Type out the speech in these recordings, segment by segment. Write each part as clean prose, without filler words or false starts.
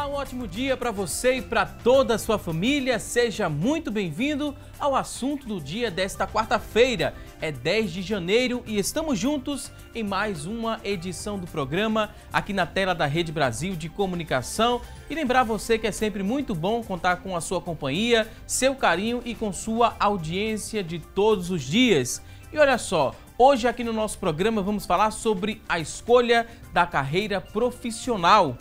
Olá, um ótimo dia para você e para toda a sua família. Seja muito bem-vindo ao assunto do dia desta quarta-feira. É 10 de janeiro e estamos juntos em mais uma edição do programa aqui na tela da Rede Brasil de Comunicação. E lembrar você que é sempre muito bom contar com a sua companhia, seu carinho e com sua audiência de todos os dias. E olha só, hoje aqui no nosso programa vamos falar sobre a escolha da carreira profissional.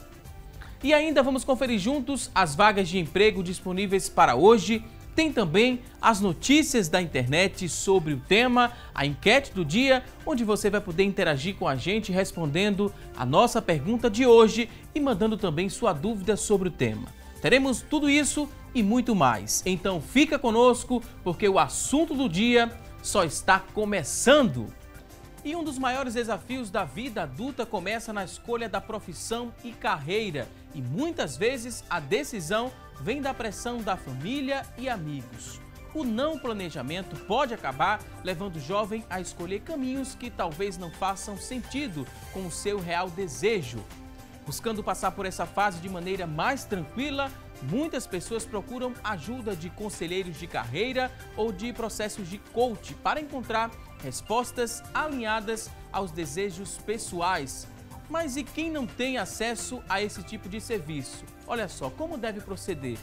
E ainda vamos conferir juntos as vagas de emprego disponíveis para hoje. Tem também as notícias da internet sobre o tema, a enquete do dia, onde você vai poder interagir com a gente respondendo a nossa pergunta de hoje e mandando também sua dúvida sobre o tema. Teremos tudo isso e muito mais. Então fica conosco porque o assunto do dia só está começando. E um dos maiores desafios da vida adulta começa na escolha da profissão e carreira. E muitas vezes a decisão vem da pressão da família e amigos. O não planejamento pode acabar levando o jovem a escolher caminhos que talvez não façam sentido com o seu real desejo. Buscando passar por essa fase de maneira mais tranquila, muitas pessoas procuram ajuda de conselheiros de carreira ou de processos de coach para encontrar respostas alinhadas aos desejos pessoais. Mas e quem não tem acesso a esse tipo de serviço? Olha só, como deve proceder?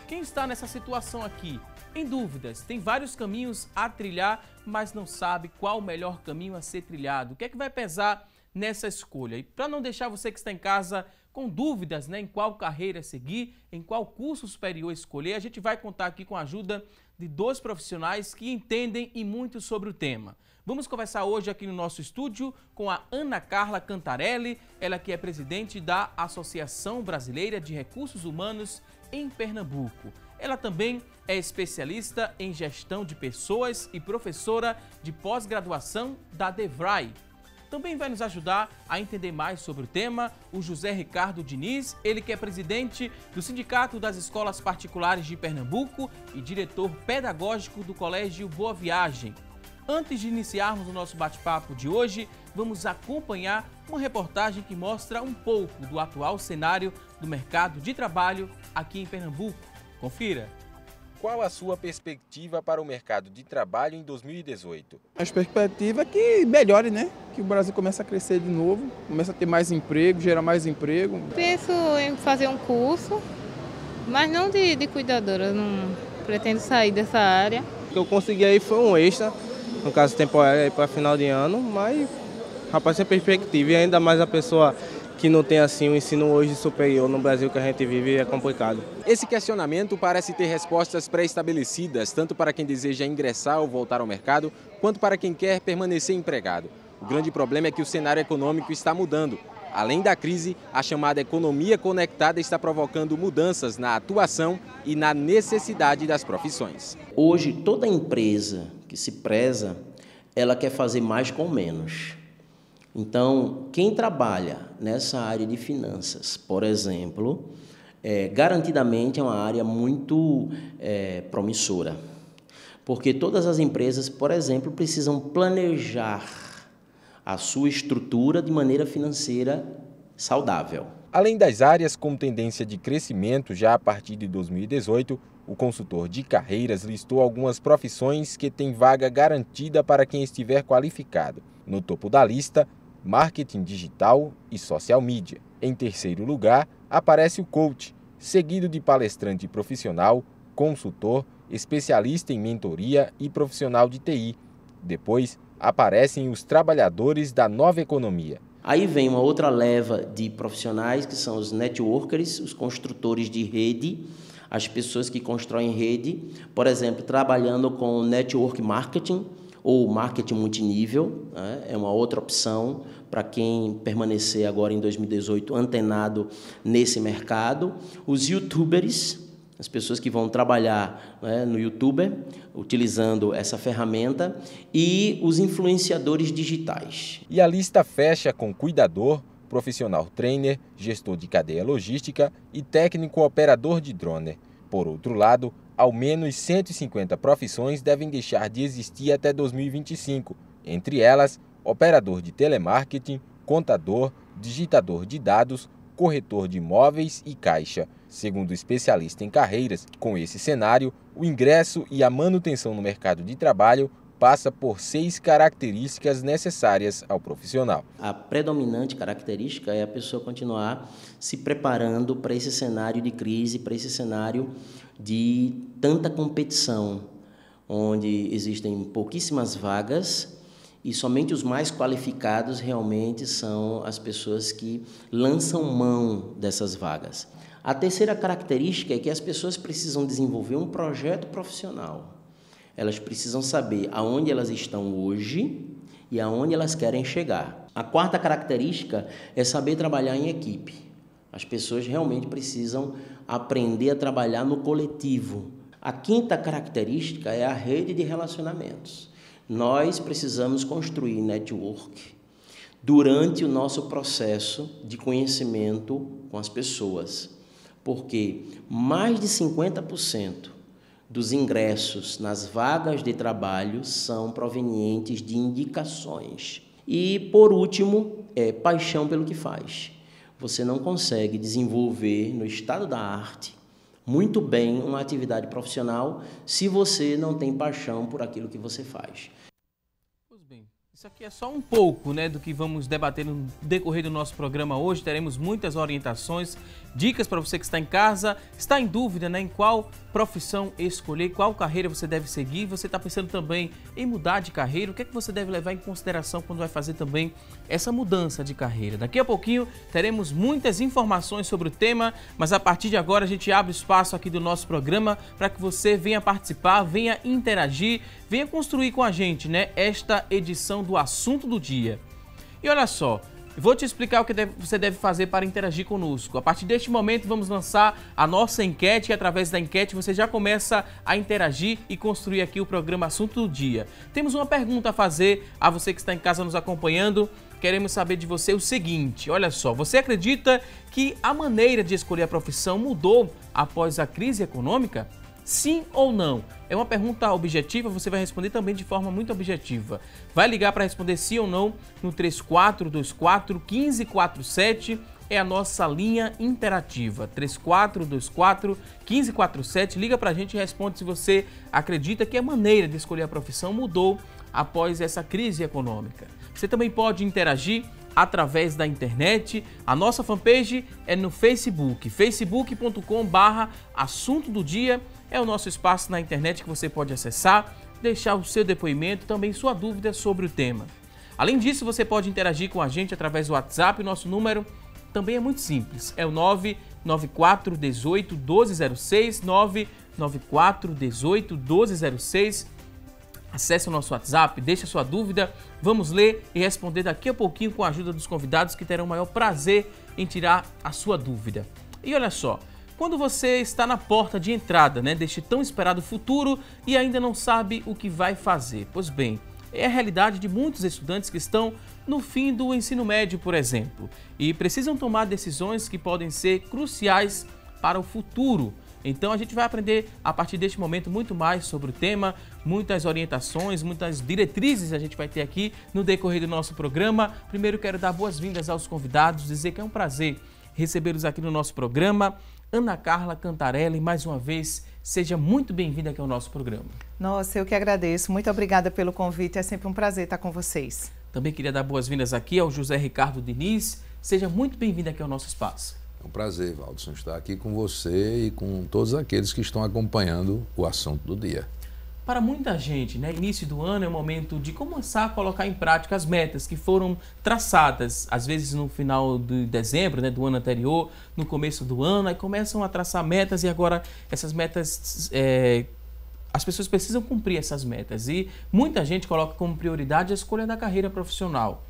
Quem está nessa situação aqui? Em dúvidas, tem vários caminhos a trilhar, mas não sabe qual o melhor caminho a ser trilhado. O que é que vai pesar nessa escolha? E para não deixar você que está em casa com dúvidas, em qual carreira seguir, em qual curso superior escolher, a gente vai contar aqui com a ajuda de dois profissionais que entendem e muito sobre o tema. Vamos conversar hoje aqui no nosso estúdio com a Ana Carla Cantarelli, ela que é presidente da Associação Brasileira de Recursos Humanos em Pernambuco. Ela também é especialista em gestão de pessoas e professora de pós-graduação da DEVRAE. Também vai nos ajudar a entender mais sobre o tema o José Ricardo Diniz, ele que é presidente do Sindicato das Escolas Particulares de Pernambuco e diretor pedagógico do Colégio Boa Viagem. Antes de iniciarmos o nosso bate-papo de hoje, vamos acompanhar uma reportagem que mostra um pouco do atual cenário do mercado de trabalho aqui em Pernambuco. Confira! Qual a sua perspectiva para o mercado de trabalho em 2018? A perspectiva é que melhore, Que o Brasil comece a crescer de novo, comece a ter mais emprego, gerar mais emprego. Penso em fazer um curso, mas não de cuidadora, eu não pretendo sair dessa área. O que eu consegui aí foi um extra, no caso temporário para final de ano, mas rapaz, sem perspectiva, e ainda mais a pessoa que não tem assim um ensino hoje superior no Brasil que a gente vive é complicado. Esse questionamento parece ter respostas pré-estabelecidas, tanto para quem deseja ingressar ou voltar ao mercado, quanto para quem quer permanecer empregado. O grande problema é que o cenário econômico está mudando. Além da crise, a chamada economia conectada está provocando mudanças na atuação e na necessidade das profissões. Hoje, toda empresa que se preza, ela quer fazer mais com menos. Então, quem trabalha nessa área de finanças, por exemplo, garantidamente é uma área muito promissora. Porque todas as empresas, por exemplo, precisam planejar a sua estrutura de maneira financeira saudável. Além das áreas com tendência de crescimento já a partir de 2018, o consultor de carreiras listou algumas profissões que têm vaga garantida para quem estiver qualificado. No topo da lista, marketing digital e social media. Em terceiro lugar, aparece o coach, seguido de palestrante profissional, consultor, especialista em mentoria e profissional de TI. Depois, aparecem os trabalhadores da nova economia. Aí vem uma outra leva de profissionais, que são os networkers, os construtores de rede, as pessoas que constroem rede, por exemplo, trabalhando com network marketing, ou marketing multinível, é uma outra opção para quem permanecer agora em 2018 antenado nesse mercado. Os youtubers, as pessoas que vão trabalhar no YouTube, utilizando essa ferramenta, e os influenciadores digitais. E a lista fecha com cuidador, profissional trainer, gestor de cadeia logística e técnico operador de drone. Por outro lado, ao menos 150 profissões devem deixar de existir até 2025, entre elas, operador de telemarketing, contador, digitador de dados, corretor de imóveis e caixa. Segundo o especialista em carreiras, com esse cenário, o ingresso e a manutenção no mercado de trabalho passa por 6 características necessárias ao profissional. A predominante característica é a pessoa continuar se preparando para esse cenário de crise, para esse cenário de tanta competição, onde existem pouquíssimas vagas e somente os mais qualificados realmente são as pessoas que lançam mão dessas vagas. A terceira característica é que as pessoas precisam desenvolver um projeto profissional. Elas precisam saber aonde elas estão hoje e aonde elas querem chegar. A quarta característica é saber trabalhar em equipe. As pessoas realmente precisam aprender a trabalhar no coletivo. A quinta característica é a rede de relacionamentos. Nós precisamos construir network durante o nosso processo de conhecimento com as pessoas, porque mais de 50% dos ingressos nas vagas de trabalho são provenientes de indicações. E, por último, paixão pelo que faz. Você não consegue desenvolver no estado da arte muito bem uma atividade profissional se você não tem paixão por aquilo que você faz. Pois bem, isso aqui é só um pouco, né, do que vamos debater no decorrer do nosso programa hoje. Teremos muitas orientações, dicas para você que está em casa, está em dúvida, né, em qual profissão escolher, qual carreira você deve seguir. Você está pensando também em mudar de carreira, o que é que você deve levar em consideração quando vai fazer também essa mudança de carreira. Daqui a pouquinho teremos muitas informações sobre o tema, mas a partir de agora a gente abre espaço aqui do nosso programa para que você venha participar, venha interagir, venha construir com a gente, né, esta edição do Assunto do Dia. E olha só, vou te explicar o que você deve fazer para interagir conosco. A partir deste momento vamos lançar a nossa enquete e através da enquete você já começa a interagir e construir aqui o programa Assunto do Dia. Temos uma pergunta a fazer a você que está em casa nos acompanhando. Queremos saber de você o seguinte, olha só, você acredita que a maneira de escolher a profissão mudou após a crise econômica? Sim ou não? É uma pergunta objetiva, você vai responder também de forma muito objetiva. Vai ligar para responder sim ou não no 3424-1547, é a nossa linha interativa. 3424-1547, liga para a gente e responde se você acredita que a maneira de escolher a profissão mudou após essa crise econômica. Você também pode interagir através da internet. A nossa fanpage é no Facebook, facebook.com/assunto do dia. É o nosso espaço na internet que você pode acessar, deixar o seu depoimento, também sua dúvida sobre o tema. Além disso, você pode interagir com a gente através do WhatsApp. Nosso número também é muito simples, é o 994 18 1206, 994 18 1206. Acesse o nosso WhatsApp, deixe a sua dúvida, vamos ler e responder daqui a pouquinho com a ajuda dos convidados que terão o maior prazer em tirar a sua dúvida. E olha só, quando você está na porta de entrada, né, deste tão esperado futuro e ainda não sabe o que vai fazer, pois bem, é a realidade de muitos estudantes que estão no fim do ensino médio, por exemplo, e precisam tomar decisões que podem ser cruciais para o futuro. Então a gente vai aprender a partir deste momento muito mais sobre o tema, muitas orientações, muitas diretrizes a gente vai ter aqui no decorrer do nosso programa. Primeiro quero dar boas-vindas aos convidados, dizer que é um prazer recebê-los aqui no nosso programa. Ana Carla Cantarelli, mais uma vez, seja muito bem-vinda aqui ao nosso programa. Nossa, eu que agradeço. Muito obrigada pelo convite. É sempre um prazer estar com vocês. Também queria dar boas-vindas aqui ao José Ricardo Diniz. Seja muito bem-vindo aqui ao nosso espaço. É um prazer, Valdson, estar aqui com você e com todos aqueles que estão acompanhando o assunto do dia. Para muita gente, né, início do ano é o momento de começar a colocar em prática as metas que foram traçadas, às vezes no final de dezembro, né, do ano anterior, no começo do ano, aí começam a traçar metas e agora essas metas, as pessoas precisam cumprir essas metas e muita gente coloca como prioridade a escolha da carreira profissional.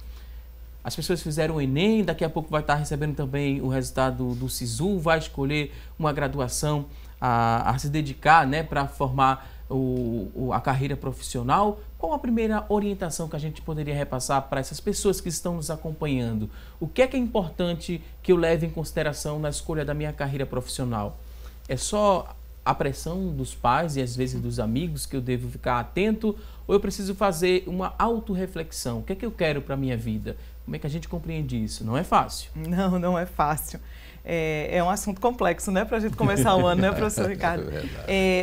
As pessoas fizeram o Enem, daqui a pouco vai estar recebendo também o resultado do SISU, vai escolher uma graduação a se dedicar, né, para formar a carreira profissional. Qual a primeira orientação que a gente poderia repassar para essas pessoas que estão nos acompanhando? O que é importante que eu leve em consideração na escolha da minha carreira profissional? É só a pressão dos pais e às vezes dos amigos que eu devo ficar atento? Ou eu preciso fazer uma autorreflexão? O que é que eu quero para a minha vida? Como é que a gente compreende isso? Não é fácil. Não, não é fácil. É um assunto complexo, né, para a gente começar o ano, né, professor Ricardo?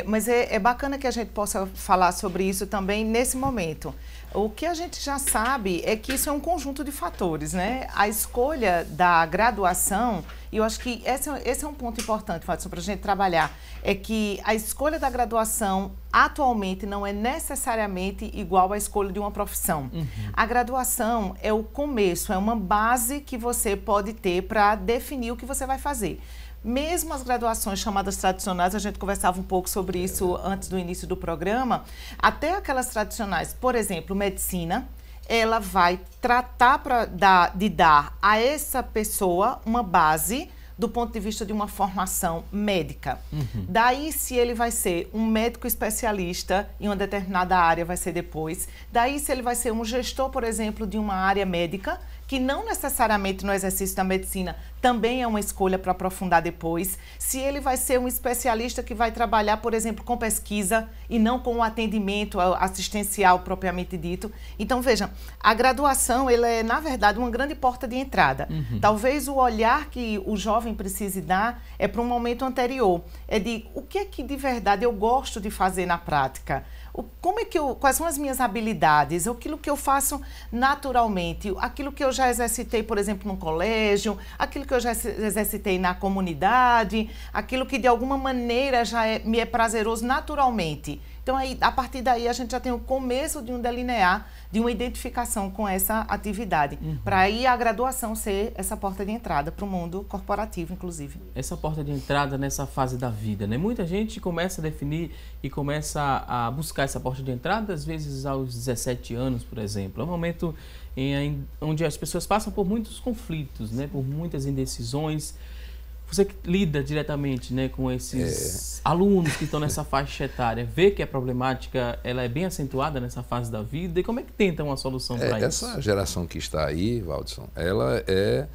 Mas é bacana que a gente possa falar sobre isso também nesse momento. O que a gente já sabe é que isso é um conjunto de fatores, né? A escolha da graduação, e eu acho que esse é um ponto importante, Watson, para a gente trabalhar, é que a escolha da graduação atualmente não é necessariamente igual à escolha de uma profissão. A graduação é o começo, é uma base que você pode ter para definir o que você vai fazer. Mesmo as graduações chamadas tradicionais, a gente conversava um pouco sobre isso antes do início do programa, até aquelas tradicionais, por exemplo, medicina, ela vai tratar de dar a essa pessoa uma base do ponto de vista de uma formação médica. Daí, se ele vai ser um médico especialista em uma determinada área, vai ser depois. Daí, se ele vai ser um gestor, por exemplo, de uma área médica, que não necessariamente no exercício da medicina também é uma escolha para aprofundar depois. Se ele vai ser um especialista que vai trabalhar, por exemplo, com pesquisa e não com o atendimento assistencial propriamente dito. Então, veja, a graduação, ela é, na verdade, uma grande porta de entrada. Talvez o olhar que o jovem precise dar é para um momento anterior. É de o que é que de verdade eu gosto de fazer na prática? Quais são as minhas habilidades, aquilo que eu faço naturalmente, aquilo que eu já exercitei, por exemplo, no colégio, aquilo que eu já exercitei na comunidade, aquilo que de alguma maneira me é prazeroso naturalmente. Então, aí, a partir daí, a gente já tem o começo de um delinear, de uma identificação com essa atividade, para aí a graduação ser essa porta de entrada para o mundo corporativo, inclusive. Essa porta de entrada nessa fase da vida, né? Muita gente começa a definir e começa a buscar essa porta de entrada, às vezes aos 17 anos, por exemplo. É um momento onde as pessoas passam por muitos conflitos, né? Por muitas indecisões. Você que lida diretamente, né, com esses alunos que estão nessa faixa etária, vê que a problemática ela é bem acentuada nessa fase da vida, e como é que tenta uma solução para isso? Essa geração que está aí, Waldson, ela é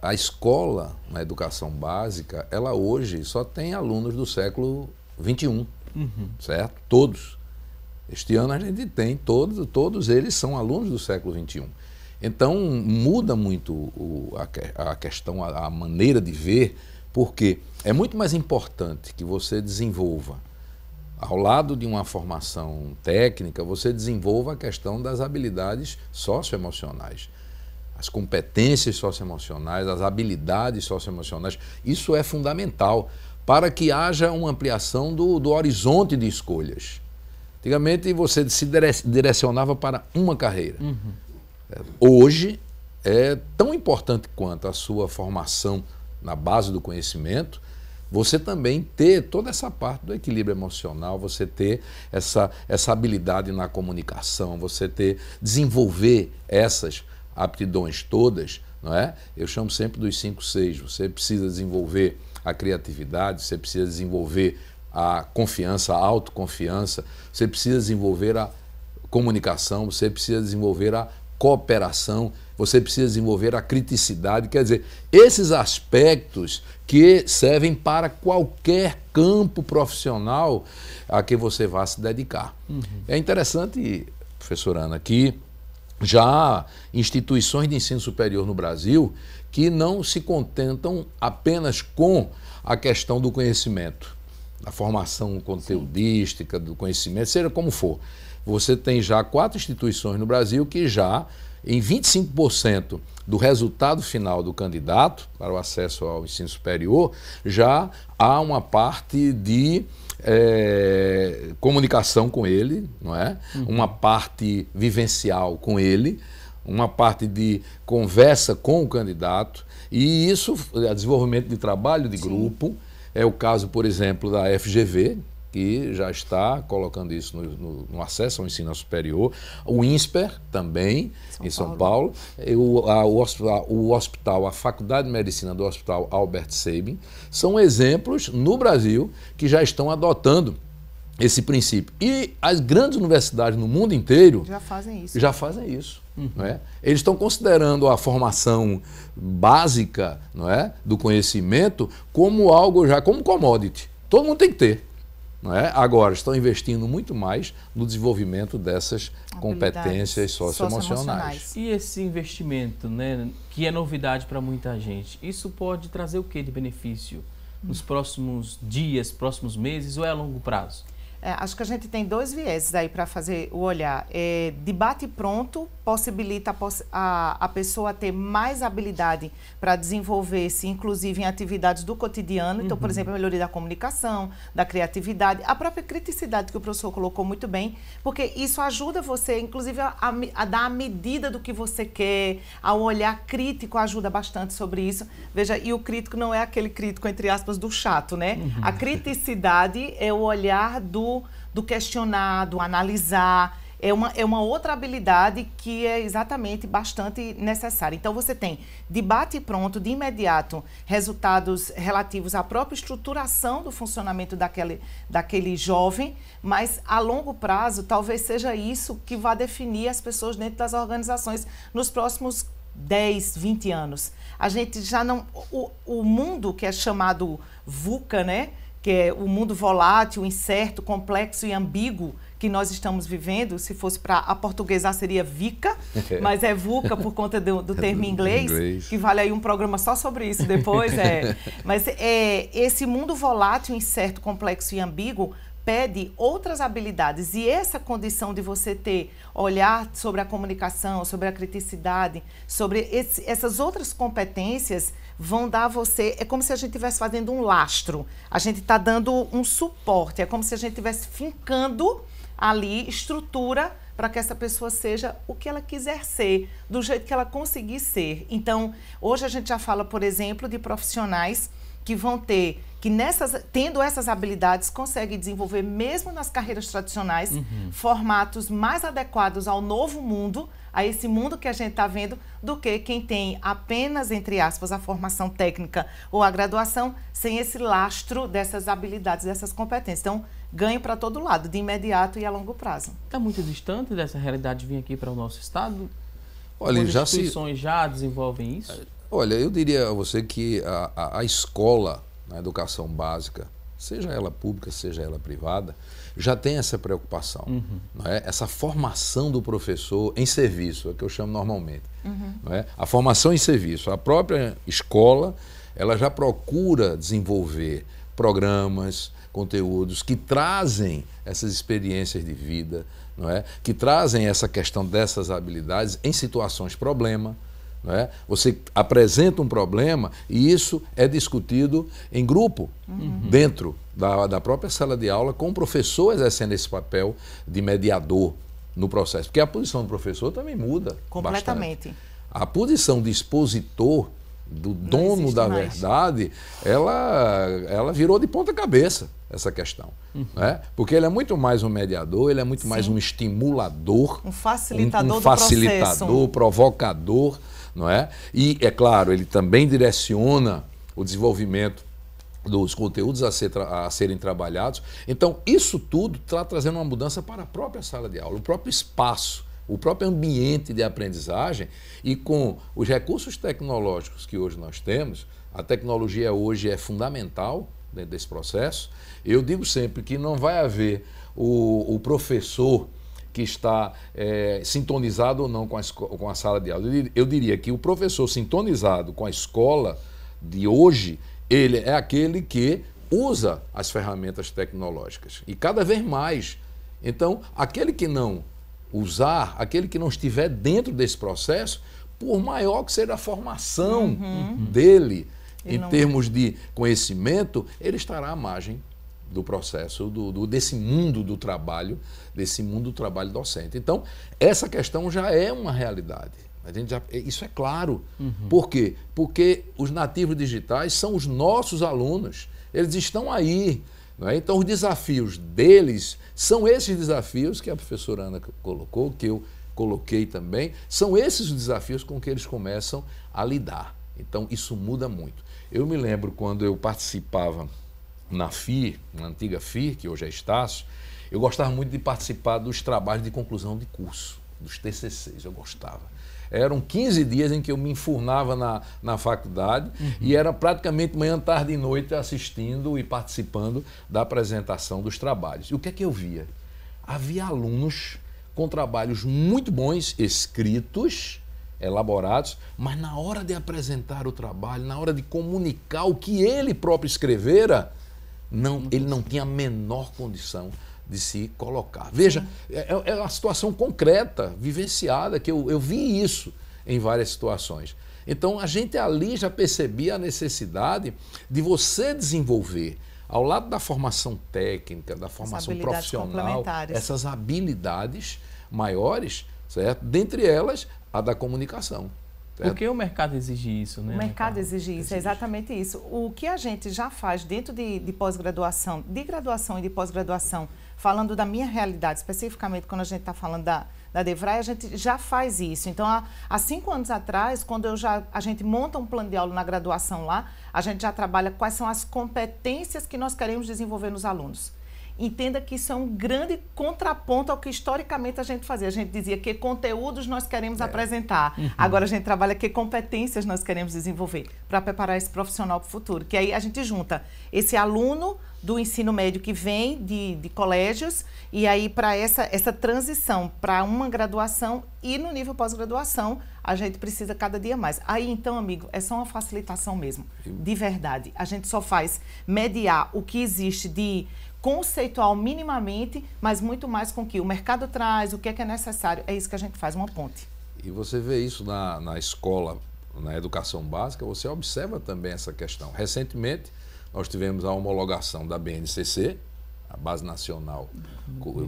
a escola na educação básica, ela hoje só tem alunos do século XXI, certo? Todos. Este ano a gente tem, todos eles são alunos do século XXI. Então, muda muito a questão, a maneira de ver, porque é muito mais importante que você desenvolva, ao lado de uma formação técnica, você desenvolva a questão das habilidades socioemocionais, as competências socioemocionais, as habilidades socioemocionais. Isso é fundamental para que haja uma ampliação do horizonte de escolhas. Antigamente, você se direcionava para uma carreira. Hoje, é tão importante quanto a sua formação na base do conhecimento, você também ter toda essa parte do equilíbrio emocional, você ter essa habilidade na comunicação, você desenvolver essas aptidões todas, não é? Eu chamo sempre dos 5 Cs. Você precisa desenvolver a criatividade, você precisa desenvolver a confiança, a autoconfiança, você precisa desenvolver a comunicação, você precisa desenvolver a cooperação, você precisa desenvolver a criticidade, quer dizer, esses aspectos que servem para qualquer campo profissional a que você vá se dedicar. É interessante, professora Ana, que já há instituições de ensino superior no Brasil que não se contentam apenas com a questão do conhecimento, da formação conteudística, do conhecimento, seja como for. Você tem já 4 instituições no Brasil que já, em 25% do resultado final do candidato para o acesso ao ensino superior, já há uma parte de comunicação com ele, não é? Uma parte vivencial com ele, uma parte de conversa com o candidato, e isso é desenvolvimento de trabalho de grupo. É o caso, por exemplo, da FGV, que já está colocando isso no acesso ao ensino superior, o INSPER também, em São Paulo, a Faculdade de Medicina do Hospital Albert Sabin, são exemplos no Brasil que já estão adotando esse princípio. E as grandes universidades no mundo inteiro já fazem isso. Não é? Eles estão considerando a formação básica, não é, do conhecimento como algo já, como commodity. Todo mundo tem que ter. não é? Agora estão investindo muito mais no desenvolvimento dessas competências socioemocionais. E esse investimento, né, que é novidade para muita gente, isso pode trazer o que de benefício nos próximos dias, próximos meses ou é a longo prazo? Acho que a gente tem dois vieses aí para fazer o olhar. De bate pronto possibilita a pessoa ter mais habilidade para desenvolver-se, inclusive em atividades do cotidiano. Então, por exemplo, a melhoria da comunicação, da criatividade, a própria criticidade que o professor colocou muito bem, porque isso ajuda você, inclusive, a dar a medida do que você quer, ao olhar crítico ajuda bastante sobre isso. Veja, e o crítico não é aquele crítico, entre aspas, do chato, né? A criticidade é o olhar do questionar, do analisar, é uma outra habilidade que é exatamente bastante necessária. Então, você tem de bate pronto, de imediato, resultados relativos à própria estruturação do funcionamento daquele jovem, mas a longo prazo, talvez seja isso que vai definir as pessoas dentro das organizações nos próximos 10, 20 anos. A gente já não... O mundo que é chamado VUCA, né? Que é o mundo volátil, incerto, complexo e ambíguo que nós estamos vivendo, se fosse para aportuguesar seria VICA, mas é VUCA por conta do termo em inglês, que vale aí um programa só sobre isso depois. Mas esse mundo volátil, incerto, complexo e ambíguo pede outras habilidades, e essa condição de você ter olhar sobre a comunicação, sobre a criticidade, sobre essas outras competências vão dar a você, é como se a gente estivesse fazendo um lastro, a gente está dando um suporte, é como se a gente estivesse fincando ali estrutura para que essa pessoa seja o que ela quiser ser, do jeito que ela conseguir ser. Então, hoje a gente já fala, por exemplo, de profissionais que vão ter, que tendo essas habilidades, conseguem desenvolver, mesmo nas carreiras tradicionais, formatos mais adequados ao novo mundo, a esse mundo que a gente está vendo, do que quem tem apenas, entre aspas, a formação técnica ou a graduação, sem esse lastro dessas habilidades, dessas competências. Então, ganho para todo lado, de imediato e a longo prazo. Está muito distante dessa realidade vir aqui para o nosso estado? Olha, as instituições já desenvolvem isso? Olha, eu diria a você que a escola, na educação básica, seja ela pública, seja ela privada, já tem essa preocupação, não é? Essa formação do professor em serviço, é o que eu chamo normalmente. Não é? A formação em serviço. A própria escola, ela já procura desenvolver programas, conteúdos que trazem essas experiências de vida, não é? Que trazem essa questão dessas habilidades em situações problema. Não é? Você apresenta um problema e isso é discutido em grupo, dentro da própria sala de aula, com o professor exercendo esse papel de mediador no processo. Porque a posição do professor também muda completamente. A posição de expositor, do dono da verdade, ela virou de ponta cabeça essa questão. Não é? Porque ele é muito mais um mediador, ele é muito mais um estimulador, um facilitador, um facilitador, provocador. Não é? E, é claro, ele também direciona o desenvolvimento dos conteúdos a serem trabalhados. Então, isso tudo está trazendo uma mudança para a própria sala de aula, o próprio espaço, o próprio ambiente de aprendizagem. E com os recursos tecnológicos que hoje nós temos, a tecnologia hoje é fundamental dentro desse processo. Eu digo sempre que não vai haver o professor que está sintonizado ou não com a sala de aula. Eu diria que o professor sintonizado com a escola de hoje, ele é aquele que usa as ferramentas tecnológicas. E cada vez mais. Então, aquele que não usar, aquele que não estiver dentro desse processo, por maior que seja a formação dele, em termos de conhecimento, ele estará à margem do processo, desse mundo do trabalho, docente. Então, essa questão já é uma realidade. Isso é claro. Por quê? Porque os nativos digitais são os nossos alunos. Eles estão aí. Não é? Então, os desafios deles são esses desafios que a professora Ana colocou, que eu coloquei também, são esses os desafios com que eles começam a lidar. Então, isso muda muito. Eu me lembro quando eu participava na FIR, na antiga FIR, que hoje é Estácio, eu gostava muito de participar dos trabalhos de conclusão de curso, dos TCCs, eu gostava. Eram 15 dias em que eu me enfurnava na faculdade e era praticamente manhã, tarde e noite assistindo e participando da apresentação dos trabalhos. E o que é que eu via? Havia alunos com trabalhos muito bons, escritos, elaborados, mas na hora de apresentar o trabalho, na hora de comunicar o que ele próprio escrevera, ele não tinha a menor condição de se colocar. Veja, é uma situação concreta, vivenciada, que eu vi isso em várias situações. Então, a gente ali já percebia a necessidade de você desenvolver, ao lado da formação técnica, da formação profissional, essas habilidades maiores, certo? Dentre elas, a da comunicação. Por que o mercado exige isso, né? O mercado exige isso, é exatamente isso. O que a gente já faz dentro de pós-graduação, de graduação e de pós-graduação, falando da minha realidade, especificamente quando a gente está falando da DEVRAE, a gente já faz isso. Então, há 5 anos atrás, quando a gente monta um plano de aula na graduação lá, a gente já trabalha quais são as competências que nós queremos desenvolver nos alunos. Entenda que isso é um grande contraponto ao que historicamente a gente fazia. A gente dizia que conteúdos nós queremos apresentar. Agora a gente trabalha que competências nós queremos desenvolver para preparar esse profissional para o futuro. Que aí a gente junta esse aluno do ensino médio que vem de colégios e aí para essa transição para uma graduação e no nível pós-graduação a gente precisa cada dia mais. Aí então, amigo, é só uma facilitação mesmo, de verdade. A gente só faz mediar o que existe de conceitual minimamente, mas muito mais com o que o mercado traz, o que é necessário. É isso que a gente faz, uma ponte. E você vê isso na escola, na educação básica, você observa também essa questão. Recentemente, nós tivemos a homologação da BNCC, a Base Nacional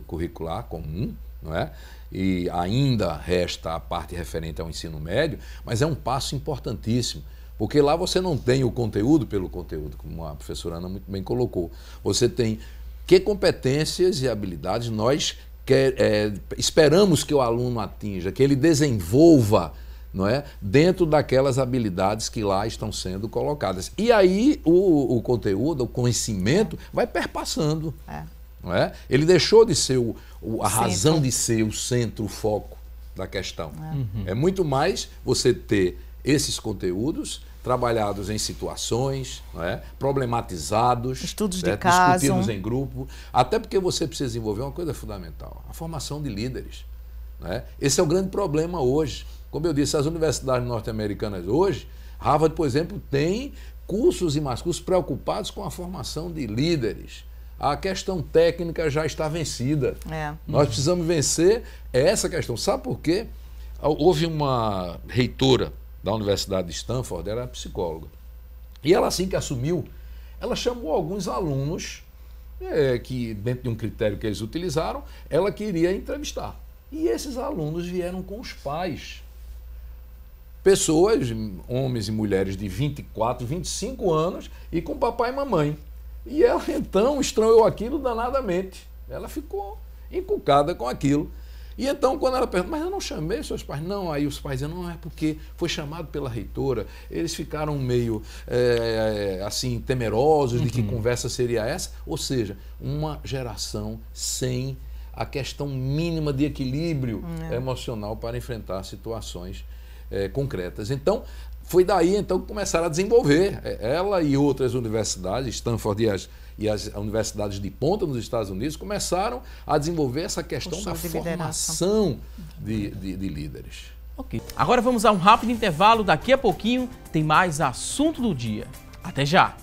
Curricular Comum, não é? E ainda resta a parte referente ao ensino médio, mas é um passo importantíssimo. Porque lá você não tem o conteúdo pelo conteúdo, como a professora Ana muito bem colocou. Você tem que competências e habilidades nós esperamos que o aluno atinja, que ele desenvolva, não é? Dentro daquelas habilidades que lá estão sendo colocadas. E aí o conteúdo, o conhecimento vai perpassando. Não é? Ele deixou de ser a razão de ser, o centro, o foco da questão. É muito mais você ter esses conteúdos trabalhados em situações, não é? Problematizados, estudos de caso, discutidos em grupo, até porque você precisa desenvolver uma coisa fundamental, a formação de líderes. Não é? Esse é o grande problema hoje. Como eu disse, as universidades norte-americanas hoje, Harvard, por exemplo, tem cursos e mais cursos preocupados com a formação de líderes. A questão técnica já está vencida. Nós precisamos vencer essa questão. Sabe por quê? Houve uma reitora da Universidade de Stanford, era psicóloga. E ela, assim que assumiu, ela chamou alguns alunos que, dentro de um critério que eles utilizaram, ela queria entrevistar. E esses alunos vieram com os pais. Pessoas, homens e mulheres de 24, 25 anos e com papai e mamãe. E ela, então, estranhou aquilo danadamente. Ela ficou encucada com aquilo. E então, quando ela pergunta, mas eu não chamei seus pais? Não, aí os pais dizem, não, é porque foi chamado pela reitora, eles ficaram meio, assim, temerosos de que conversa seria essa. Ou seja, uma geração sem a questão mínima de equilíbrio emocional para enfrentar situações concretas. Então, foi daí então que começaram a desenvolver. Ela e outras universidades, Stanford e as universidades de ponta nos Estados Unidos, começaram a desenvolver essa questão da formação de líderes. Ok. Agora vamos a um rápido intervalo. Daqui a pouquinho tem mais assunto do dia. Até já!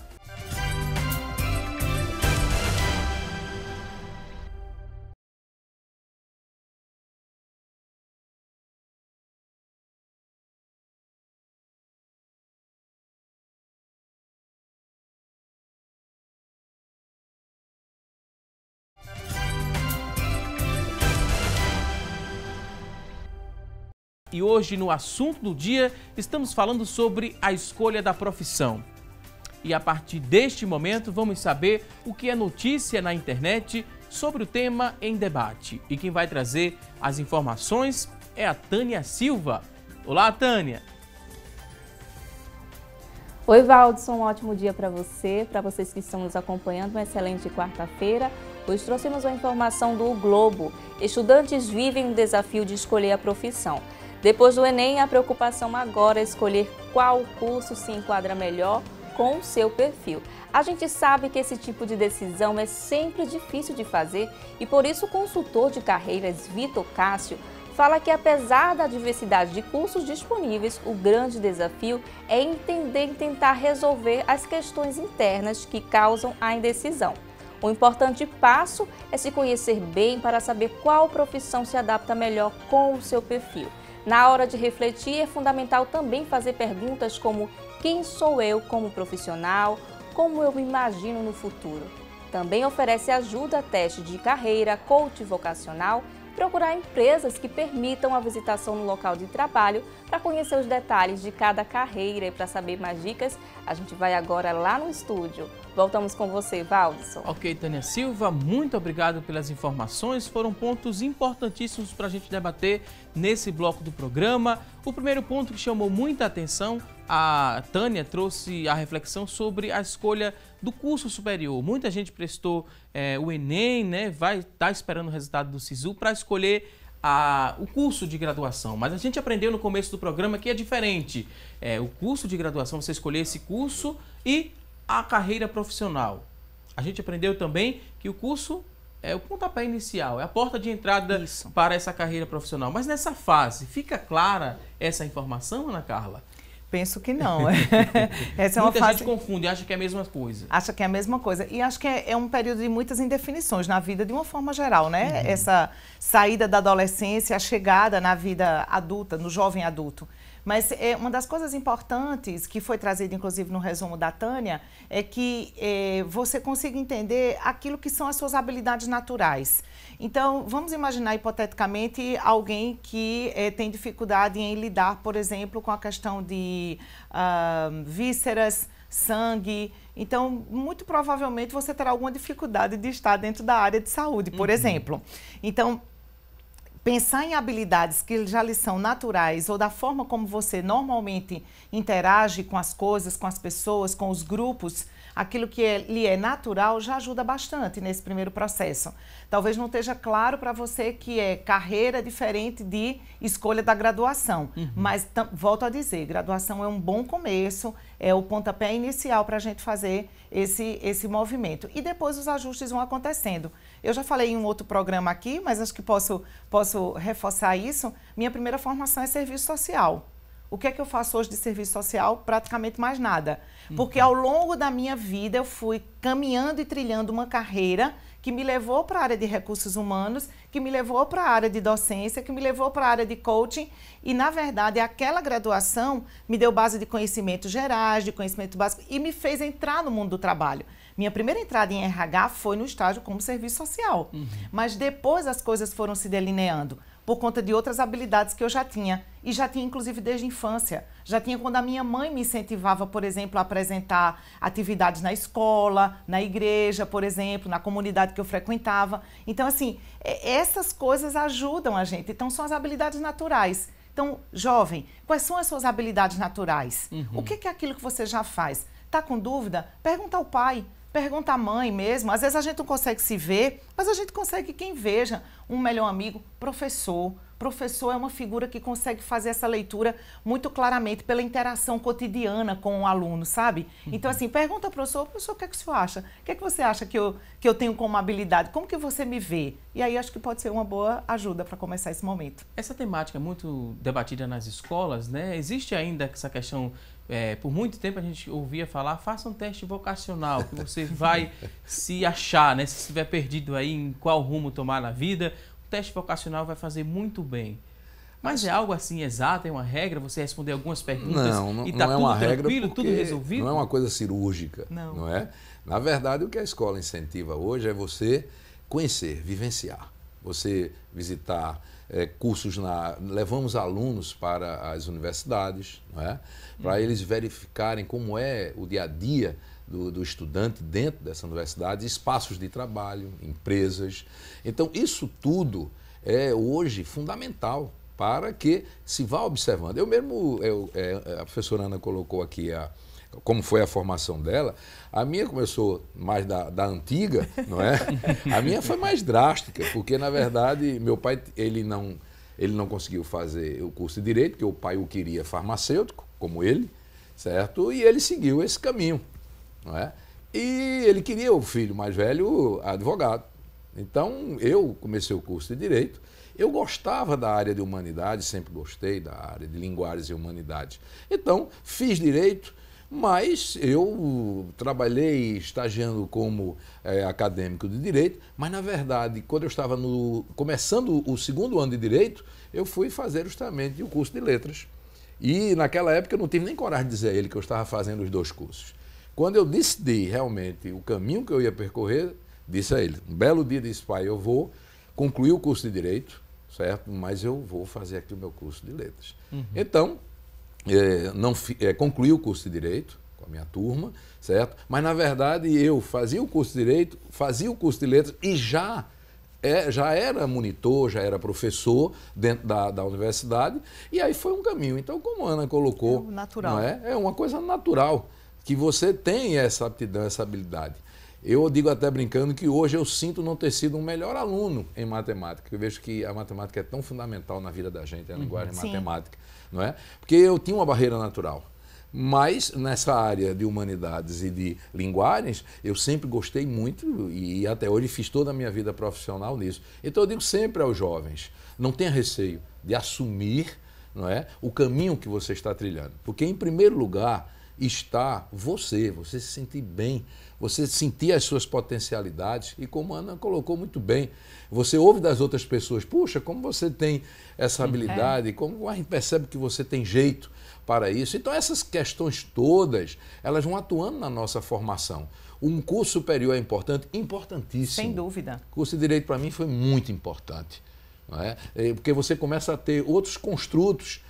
E hoje, no assunto do dia, estamos falando sobre a escolha da profissão. E a partir deste momento, vamos saber o que é notícia na internet sobre o tema em debate. E quem vai trazer as informações é a Tânia Silva. Olá, Tânia! Oi, Valdson, um ótimo dia para vocês que estão nos acompanhando, uma excelente quarta-feira. Hoje trouxemos uma informação do Globo. Estudantes vivem um desafio de escolher a profissão. Depois do Enem, a preocupação agora é escolher qual curso se enquadra melhor com o seu perfil. A gente sabe que esse tipo de decisão é sempre difícil de fazer e por isso o consultor de carreiras Vitor Cássio fala que apesar da diversidade de cursos disponíveis, o grande desafio é entender e tentar resolver as questões internas que causam a indecisão. O importante passo é se conhecer bem para saber qual profissão se adapta melhor com o seu perfil. Na hora de refletir, é fundamental também fazer perguntas como: quem sou eu como profissional? Como eu me imagino no futuro? Também oferece ajuda a teste de carreira, coach vocacional, procurar empresas que permitam a visitação no local de trabalho para conhecer os detalhes de cada carreira e para saber mais dicas, a gente vai agora lá no estúdio. Voltamos com você, Valdson. Ok, Tânia Silva, muito obrigado pelas informações. Foram pontos importantíssimos para a gente debater nesse bloco do programa. O primeiro ponto que chamou muita atenção, a Tânia trouxe a reflexão sobre a escolha do curso superior. Muita gente prestou o Enem, né? Vai estar esperando o resultado do SISU para escolher o curso de graduação. Mas a gente aprendeu no começo do programa que é diferente. O curso de graduação, você escolher esse curso e a carreira profissional. A gente aprendeu também que o curso é o pontapé inicial, é a porta de entrada para essa carreira profissional. Mas nessa fase, fica clara essa informação, Ana Carla? Penso que não. Essa é uma Muita fase... gente confunde, acha que é a mesma coisa. Acha que é a mesma coisa. E acho que é um período de muitas indefinições na vida de uma forma geral, né? Uhum. Essa saída da adolescência, a chegada na vida adulta, no jovem adulto. Mas uma das coisas importantes que foi trazida, inclusive, no resumo da Tânia, é que você consiga entender aquilo que são as suas habilidades naturais. Então, vamos imaginar, hipoteticamente, alguém que tem dificuldade em lidar, por exemplo, com a questão de vísceras, sangue. Então, muito provavelmente, você terá alguma dificuldade de estar dentro da área de saúde, por exemplo. Então, pensar em habilidades que já lhe são naturais ou da forma como você normalmente interage com as coisas, com as pessoas, com os grupos, aquilo que lhe é natural já ajuda bastante nesse primeiro processo. Talvez não esteja claro para você que é carreira diferente de escolha da graduação, mas volto a dizer, graduação é um bom começo, é o pontapé inicial para a gente fazer esse movimento. E depois os ajustes vão acontecendo. Eu já falei em um outro programa aqui, mas acho que posso reforçar isso. Minha primeira formação é serviço social. O que é que eu faço hoje de serviço social? Praticamente mais nada. Porque ao longo da minha vida eu fui caminhando e trilhando uma carreira que me levou para a área de recursos humanos, que me levou para a área de docência, que me levou para a área de coaching. E, na verdade, aquela graduação me deu base de conhecimentos gerais, de conhecimento básico e me fez entrar no mundo do trabalho. Minha primeira entrada em RH foi no estágio como serviço social. Mas depois as coisas foram se delineando por conta de outras habilidades que eu já tinha. E já tinha, inclusive, desde a infância. Já tinha quando a minha mãe me incentivava, por exemplo, a apresentar atividades na escola, na igreja, por exemplo, na comunidade que eu frequentava. Então, assim, essas coisas ajudam a gente. Então, são as habilidades naturais. Então, jovem, quais são as suas habilidades naturais? O que é aquilo que você já faz? Está com dúvida? Pergunta ao pai. Pergunta à mãe mesmo. Às vezes a gente não consegue se ver, mas a gente consegue quem veja. Um melhor amigo, professor. Professor é uma figura que consegue fazer essa leitura muito claramente pela interação cotidiana com o aluno, sabe? Então, assim, pergunta ao professor, o que é que o senhor acha? O que é que você acha que eu tenho como habilidade? Como que você me vê? E aí acho que pode ser uma boa ajuda para começar esse momento. Essa temática é muito debatida nas escolas, né? Existe ainda essa questão... por muito tempo a gente ouvia falar, faça um teste vocacional, que você vai se achar, né? Se estiver perdido aí em qual rumo tomar na vida, o teste vocacional vai fazer muito bem. Mas é algo assim exato, é uma regra, você responder algumas perguntas e está tudo tranquilo, tudo resolvido? Não é uma coisa cirúrgica, não é? Na verdade, o que a escola incentiva hoje é você conhecer, vivenciar, você visitar cursos levamos alunos para as universidades, não é? Para eles verificarem como é o dia a dia do estudante dentro dessa universidade, espaços de trabalho, empresas. Então, isso tudo é hoje fundamental para que se vá observando. A professora Ana colocou aqui como foi a formação dela. A minha começou mais da antiga, não é? A minha foi mais drástica, porque, na verdade, meu pai, ele não Ele não conseguiu fazer o curso de Direito, porque o pai o queria farmacêutico, como ele, certo? E ele seguiu esse caminho, não é? E ele queria o filho mais velho advogado. Então, eu comecei o curso de Direito. Eu gostava da área de Humanidades, sempre gostei da área de Linguagens e Humanidades. Então, fiz Direito, mas eu trabalhei estagiando como acadêmico de Direito, mas, na verdade, quando eu estava começando o segundo ano de Direito, eu fui fazer justamente o curso de Letras. E, naquela época, eu não tive nem coragem de dizer a ele que eu estava fazendo os 2 cursos. Quando eu decidi realmente o caminho que eu ia percorrer, disse a ele, um belo dia, disse, pai, eu vou concluir o curso de Direito, certo? Mas eu vou fazer aqui o meu curso de Letras. Então, concluí o curso de Direito com a minha turma, certo? Mas, na verdade, eu fazia o curso de Direito, fazia o curso de Letras e já era monitor, já era professor dentro da universidade, e aí foi um caminho. Então, como a Ana colocou, natural. Não é uma coisa natural, que você tem essa aptidão, essa habilidade. Eu digo até brincando que hoje eu sinto não ter sido um melhor aluno em matemática. Eu vejo que a matemática é tão fundamental na vida da gente, a linguagem matemática, não é? Porque eu tinha uma barreira natural. Mas nessa área de humanidades e de linguagens, eu sempre gostei muito e até hoje fiz toda a minha vida profissional nisso. Então eu digo sempre aos jovens, não tenha receio de assumir, não é, o caminho que você está trilhando. Porque em primeiro lugar está você se sentir bem, você sentir as suas potencialidades e como a Ana colocou muito bem, você ouve das outras pessoas, puxa, como você tem essa habilidade, como a gente percebe que você tem jeito para isso. Então essas questões todas, elas vão atuando na nossa formação. Um curso superior é importante, importantíssimo. Sem dúvida. O curso de Direito para mim foi muito importante, não é? Porque você começa a ter outros construtos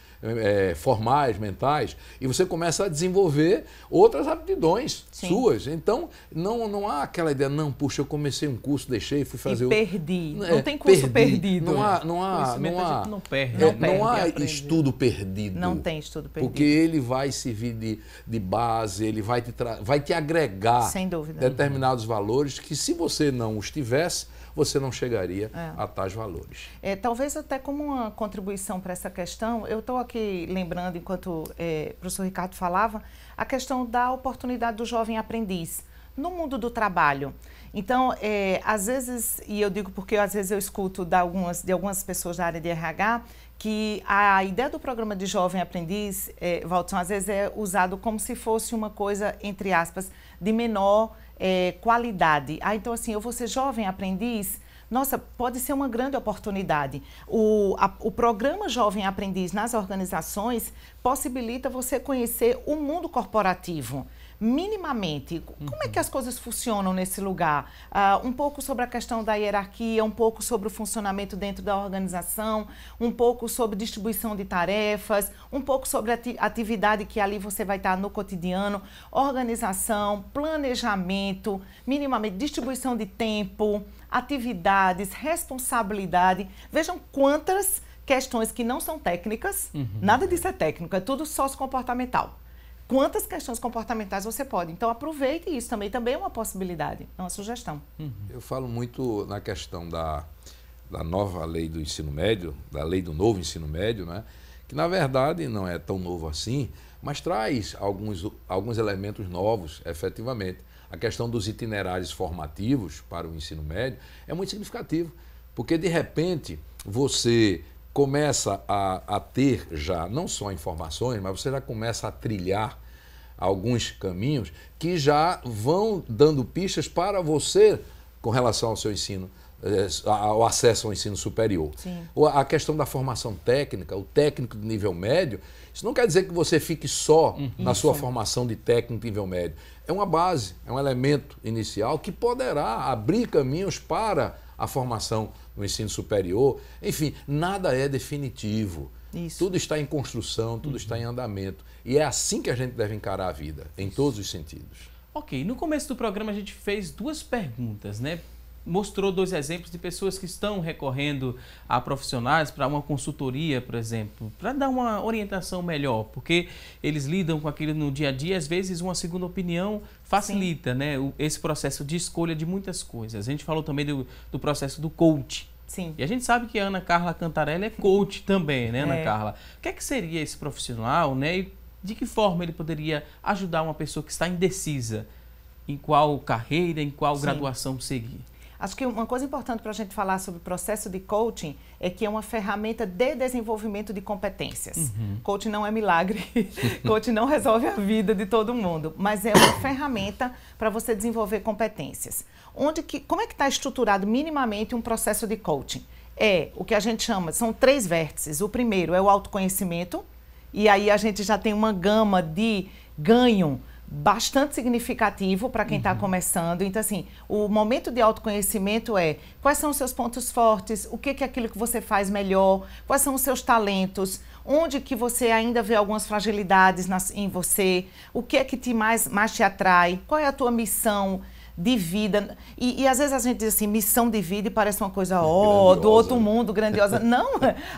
formais, mentais, e você começa a desenvolver outras aptidões suas. Então, não há aquela ideia, não, puxa, eu comecei um curso, deixei, fui fazer e perdi. Não tem curso perdido. Não há estudo perdido. Não tem estudo perdido. Porque ele vai servir de base, ele vai te agregar sem dúvida determinados valores que, se você não os tivesse, você não chegaria a tais valores. Talvez até como uma contribuição para essa questão, eu estou aqui lembrando, enquanto o professor Ricardo falava, a questão da oportunidade do jovem aprendiz no mundo do trabalho. Então, às vezes, e eu digo porque às vezes eu escuto de algumas pessoas da área de RH, que a ideia do programa de jovem aprendiz, Valdson, às vezes é usado como se fosse uma coisa, entre aspas, de menor qualidade. Então assim, eu vou ser jovem aprendiz, nossa, pode ser uma grande oportunidade. O programa Jovem Aprendiz nas organizações possibilita você conhecer o mundo corporativo. Minimamente, como é que as coisas funcionam nesse lugar? Um pouco sobre a questão da hierarquia, um pouco sobre o funcionamento dentro da organização, um pouco sobre distribuição de tarefas, um pouco sobre a atividade que ali você vai estar no cotidiano, organização, planejamento, minimamente distribuição de tempo, atividades, responsabilidade. Vejam quantas questões que não são técnicas, nada disso é técnico, é tudo sociocomportamental. Quantas questões comportamentais você pode. Então, aproveite isso também é uma possibilidade, é uma sugestão. Eu falo muito na questão da nova lei do ensino médio, da lei do novo ensino médio, né? Que, na verdade, não é tão novo assim, mas traz alguns elementos novos, efetivamente. A questão dos itinerários formativos para o ensino médio é muito significativo, porque, de repente, você começa a ter já, não só informações, mas você já começa a trilhar alguns caminhos que já vão dando pistas para você com relação ao seu ensino, ao acesso ao ensino superior. Sim. A questão da formação técnica, o técnico de nível médio, isso não quer dizer que você fique só na sua formação de técnico de nível médio. É uma base, é um elemento inicial que poderá abrir caminhos para a formação no ensino superior. Enfim, nada é definitivo. Isso. Tudo está em construção, tudo está em andamento. E é assim que a gente deve encarar a vida, em todos os sentidos. Ok, no começo do programa a gente fez 2 perguntas, né? Mostrou 2 exemplos de pessoas que estão recorrendo a profissionais para uma consultoria, por exemplo, para dar uma orientação melhor, porque eles lidam com aquilo no dia a dia, às vezes uma segunda opinião facilita, né, esse processo de escolha de muitas coisas. A gente falou também do processo do coach, Sim. E a gente sabe que a Ana Carla Cantarelli é coach também, né, Ana Carla? O que é que seria esse profissional, né? E de que forma ele poderia ajudar uma pessoa que está indecisa em qual carreira, em qual graduação seguir? Acho que uma coisa importante para a gente falar sobre o processo de coaching é que é uma ferramenta de desenvolvimento de competências. Coaching não é milagre, coaching não resolve a vida de todo mundo, mas é uma ferramenta para você desenvolver competências. Como é que está estruturado minimamente um processo de coaching? É o que a gente chama, são 3 vértices. O primeiro é o autoconhecimento, e aí a gente já tem uma gama de ganho bastante significativo para quem está começando. Então, assim, o momento de autoconhecimento é quais são os seus pontos fortes, o que é aquilo que você faz melhor, quais são os seus talentos, onde que você ainda vê algumas fragilidades em você, o que é que mais te atrai, qual é a tua missão de vida. E às vezes a gente diz assim, missão de vida, e parece uma coisa, do outro mundo, grandiosa. Não,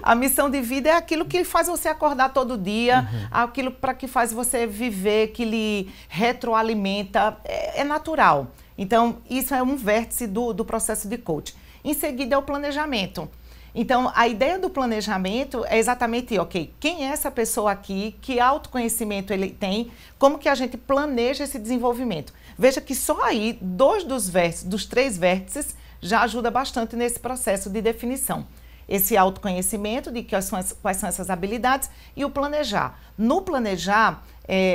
a missão de vida é aquilo que faz você acordar todo dia, aquilo para que faz você viver, que lhe retroalimenta, é natural. Então, isso é um vértice do processo de coaching. Em seguida é o planejamento. Então, a ideia do planejamento é exatamente, ok, quem é essa pessoa aqui, que autoconhecimento ele tem, como que a gente planeja esse desenvolvimento. Veja que só aí, 2 dos 3 vértices já ajuda bastante nesse processo de definição. Esse autoconhecimento de quais são essas habilidades e o planejar. No planejar,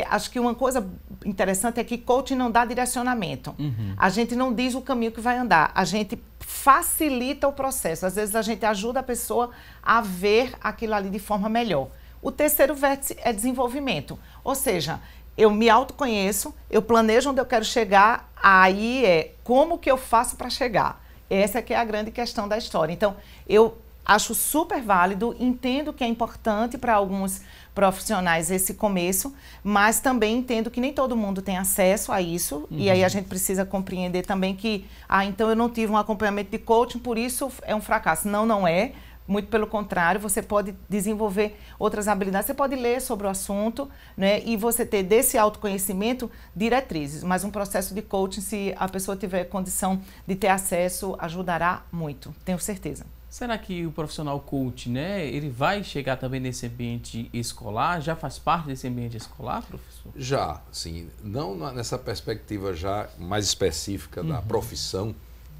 acho que uma coisa interessante é que coaching não dá direcionamento. A gente não diz o caminho que vai andar, a gente facilita o processo. Às vezes a gente ajuda a pessoa a ver aquilo ali de forma melhor. O terceiro vértice é desenvolvimento, ou seja, eu me autoconheço, eu planejo onde eu quero chegar, aí como que eu faço para chegar. Essa que é a grande questão da história. Então, eu acho super válido, entendo que é importante para alguns profissionais esse começo, mas também entendo que nem todo mundo tem acesso a isso, e aí a gente precisa compreender também que, então eu não tive um acompanhamento de coaching, por isso é um fracasso. Não, não é. Muito pelo contrário, você pode desenvolver outras habilidades, você pode ler sobre o assunto, né, e você ter desse autoconhecimento diretrizes. Mas um processo de coaching, se a pessoa tiver condição de ter acesso, ajudará muito, tenho certeza. Será que o profissional coach, né, ele vai chegar também nesse ambiente escolar? Já faz parte desse ambiente escolar, professor? Já, sim. Não nessa perspectiva já mais específica da profissão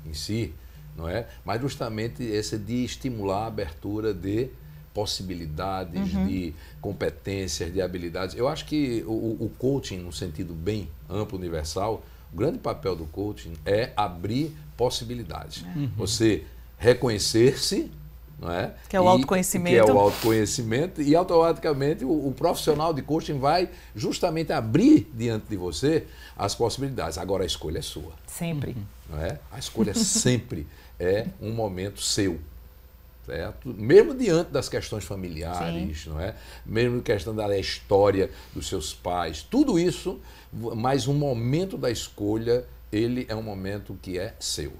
em si, não é? Mas justamente esse de estimular a abertura de possibilidades, de competências, de habilidades. Eu acho que o coaching, no sentido bem amplo, universal, o grande papel do coaching é abrir possibilidades. Você reconhecer-se, não é? Que é o autoconhecimento. Que é o autoconhecimento, e automaticamente o profissional de coaching vai justamente abrir diante de você as possibilidades. Agora a escolha é sua. Sempre. Não é? A escolha sempre é um momento seu. Certo? Mesmo diante das questões familiares, não é? Mesmo questão da história dos seus pais, tudo isso, mas um momento da escolha, ele é um momento que é seu.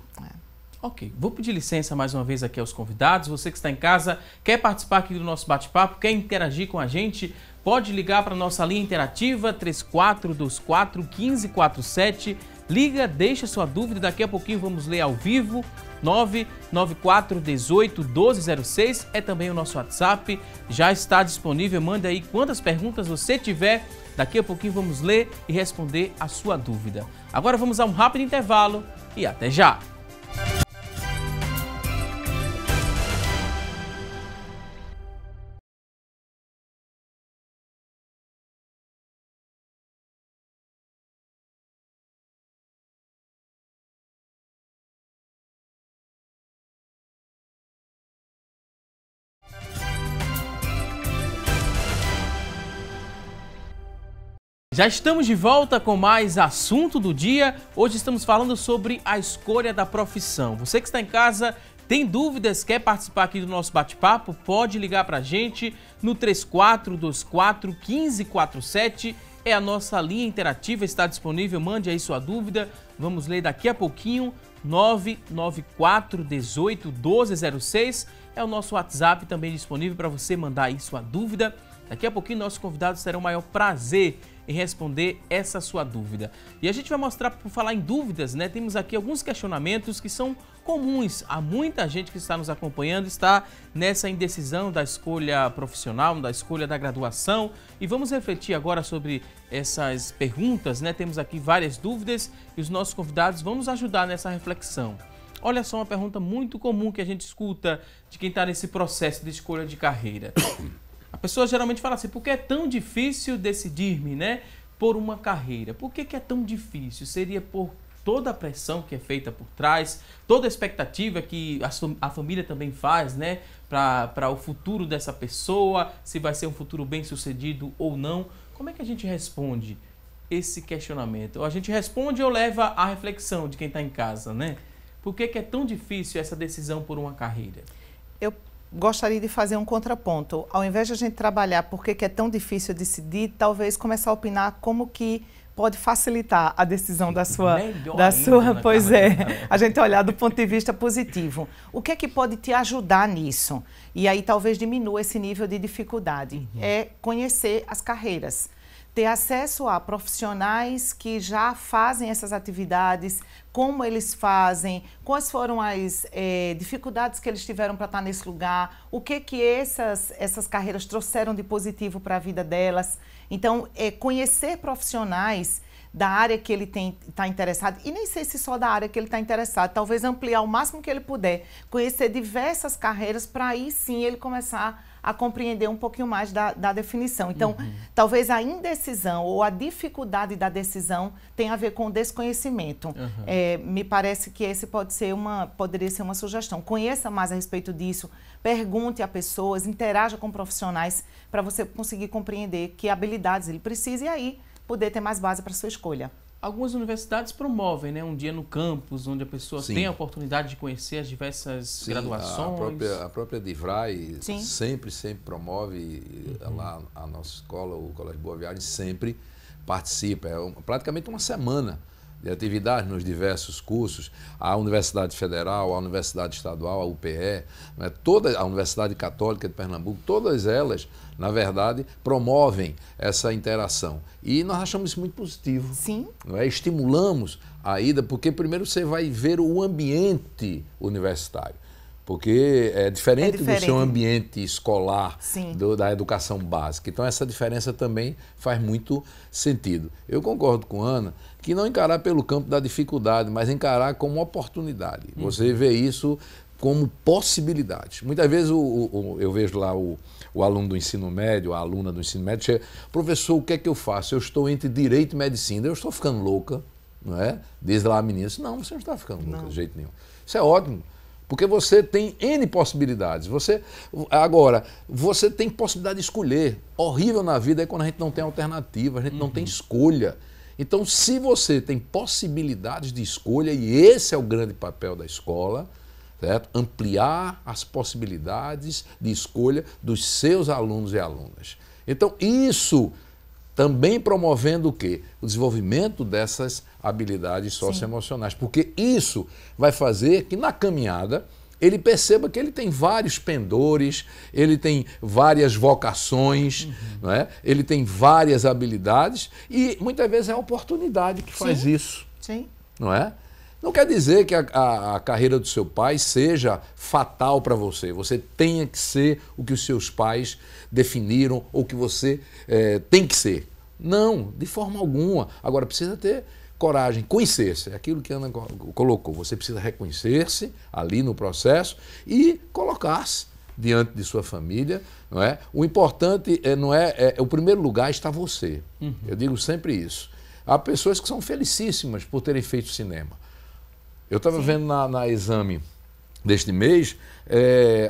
Ok, vou pedir licença mais uma vez aqui aos convidados. Você que está em casa, quer participar aqui do nosso bate-papo, quer interagir com a gente, pode ligar para a nossa linha interativa 3424-1547. Liga, deixa sua dúvida, daqui a pouquinho vamos ler ao vivo. 994181206 é também o nosso WhatsApp, já está disponível, mande aí quantas perguntas você tiver, daqui a pouquinho vamos ler e responder a sua dúvida. Agora vamos a um rápido intervalo e até já! Já estamos de volta com mais assunto do dia. Hoje estamos falando sobre a escolha da profissão. Você que está em casa, tem dúvidas, quer participar aqui do nosso bate-papo, pode ligar para a gente no 3424-1547. É a nossa linha interativa, está disponível, mande aí sua dúvida. Vamos ler daqui a pouquinho. 994181206 é o nosso WhatsApp também disponível para você mandar aí sua dúvida. Daqui a pouquinho nossos convidados terão o maior prazer em responder essa sua dúvida. E a gente vai mostrar, por falar em dúvidas, né? Temos aqui alguns questionamentos que são comuns a muita gente que está nos acompanhando, está nessa indecisão da escolha profissional, da escolha da graduação. E vamos refletir agora sobre essas perguntas, né? Temos aqui várias dúvidas e os nossos convidados vão nos ajudar nessa reflexão. Olha só uma pergunta muito comum que a gente escuta de quem está nesse processo de escolha de carreira. A pessoa geralmente fala assim, por que é tão difícil decidir-me, né, por uma carreira? Por que é tão difícil? Seria por toda a pressão que é feita por trás, toda a expectativa que a família também faz, né, para o futuro dessa pessoa, se vai ser um futuro bem-sucedido ou não. Como é que a gente responde esse questionamento? Ou a gente responde ou leva à reflexão de quem está em casa, né? Por que é tão difícil essa decisão por uma carreira? Eu gostaria de fazer um contraponto. Ao invés de a gente trabalhar por que é tão difícil decidir, talvez começar a opinar como que pode facilitar a decisão da sua... Pois é, a gente olhar do ponto de vista positivo. O que é que pode te ajudar nisso? E aí talvez diminua esse nível de dificuldade. É conhecer as carreiras. Ter acesso a profissionais que já fazem essas atividades, como eles fazem, quais foram as dificuldades que eles tiveram para estar nesse lugar, o que essas carreiras trouxeram de positivo para a vida delas. Então, conhecer profissionais da área que ele está interessado, e nem sei se só da área que ele está interessado, talvez ampliar o máximo que ele puder, conhecer diversas carreiras para aí sim ele começar a compreender um pouquinho mais da definição. Então, talvez a indecisão ou a dificuldade da decisão tenha a ver com o desconhecimento. Me parece que esse poderia ser uma sugestão. Conheça mais a respeito disso, pergunte a pessoas, interaja com profissionais para você conseguir compreender que habilidades ele precisa e aí poder ter mais base para sua escolha. Algumas universidades promovem, né, um dia no campus, onde a pessoa Sim. tem a oportunidade de conhecer as diversas graduações. A própria Divrai sempre promove, lá a nossa escola, o Colégio Boa Viagem, sempre participa. É praticamente uma semana de atividade nos diversos cursos. A Universidade Federal, a Universidade Estadual, a UPE, né, toda a Universidade Católica de Pernambuco, todas elas, na verdade, promovem essa interação. E nós achamos isso muito positivo. Sim. Não é? Estimulamos a ida, porque primeiro você vai ver o ambiente universitário. Porque é diferente do seu ambiente escolar, da educação básica. Então, essa diferença também faz muito sentido. Eu concordo com a Ana que não encarar pelo campo da dificuldade, mas encarar como oportunidade. Você vê isso como possibilidade. Muitas vezes eu vejo lá o aluno do ensino médio, a aluna do ensino médio, chega, professor, o que é que eu faço? Eu estou entre direito e medicina, eu estou ficando louca, não é? Diz lá a menina, não, você não está ficando louca de jeito nenhum. Isso é ótimo. Porque você tem N possibilidades. Agora, você tem possibilidade de escolher. Horrível na vida é quando a gente não tem alternativa, a gente não tem escolha. Então, se você tem possibilidades de escolha, e esse é o grande papel da escola, certo? Ampliar as possibilidades de escolha dos seus alunos e alunas. Então, isso também promovendo o quê? O desenvolvimento dessas habilidades socioemocionais, porque isso vai fazer que na caminhada ele perceba que ele tem vários pendores, ele tem várias vocações, não é? Ele tem várias habilidades e muitas vezes é a oportunidade que faz isso, não é? Não quer dizer que a carreira do seu pai seja fatal para você. Você tenha que ser o que os seus pais definiram ou que você tem que ser. Não, de forma alguma. Agora, precisa ter coragem, conhecer-se. É aquilo que a Ana colocou. Você precisa reconhecer-se ali no processo e colocar-se diante de sua família. Não é? O importante o primeiro lugar está você. Eu digo sempre isso. Há pessoas que são felicíssimas por terem feito cinema. Eu estava vendo na exame deste mês,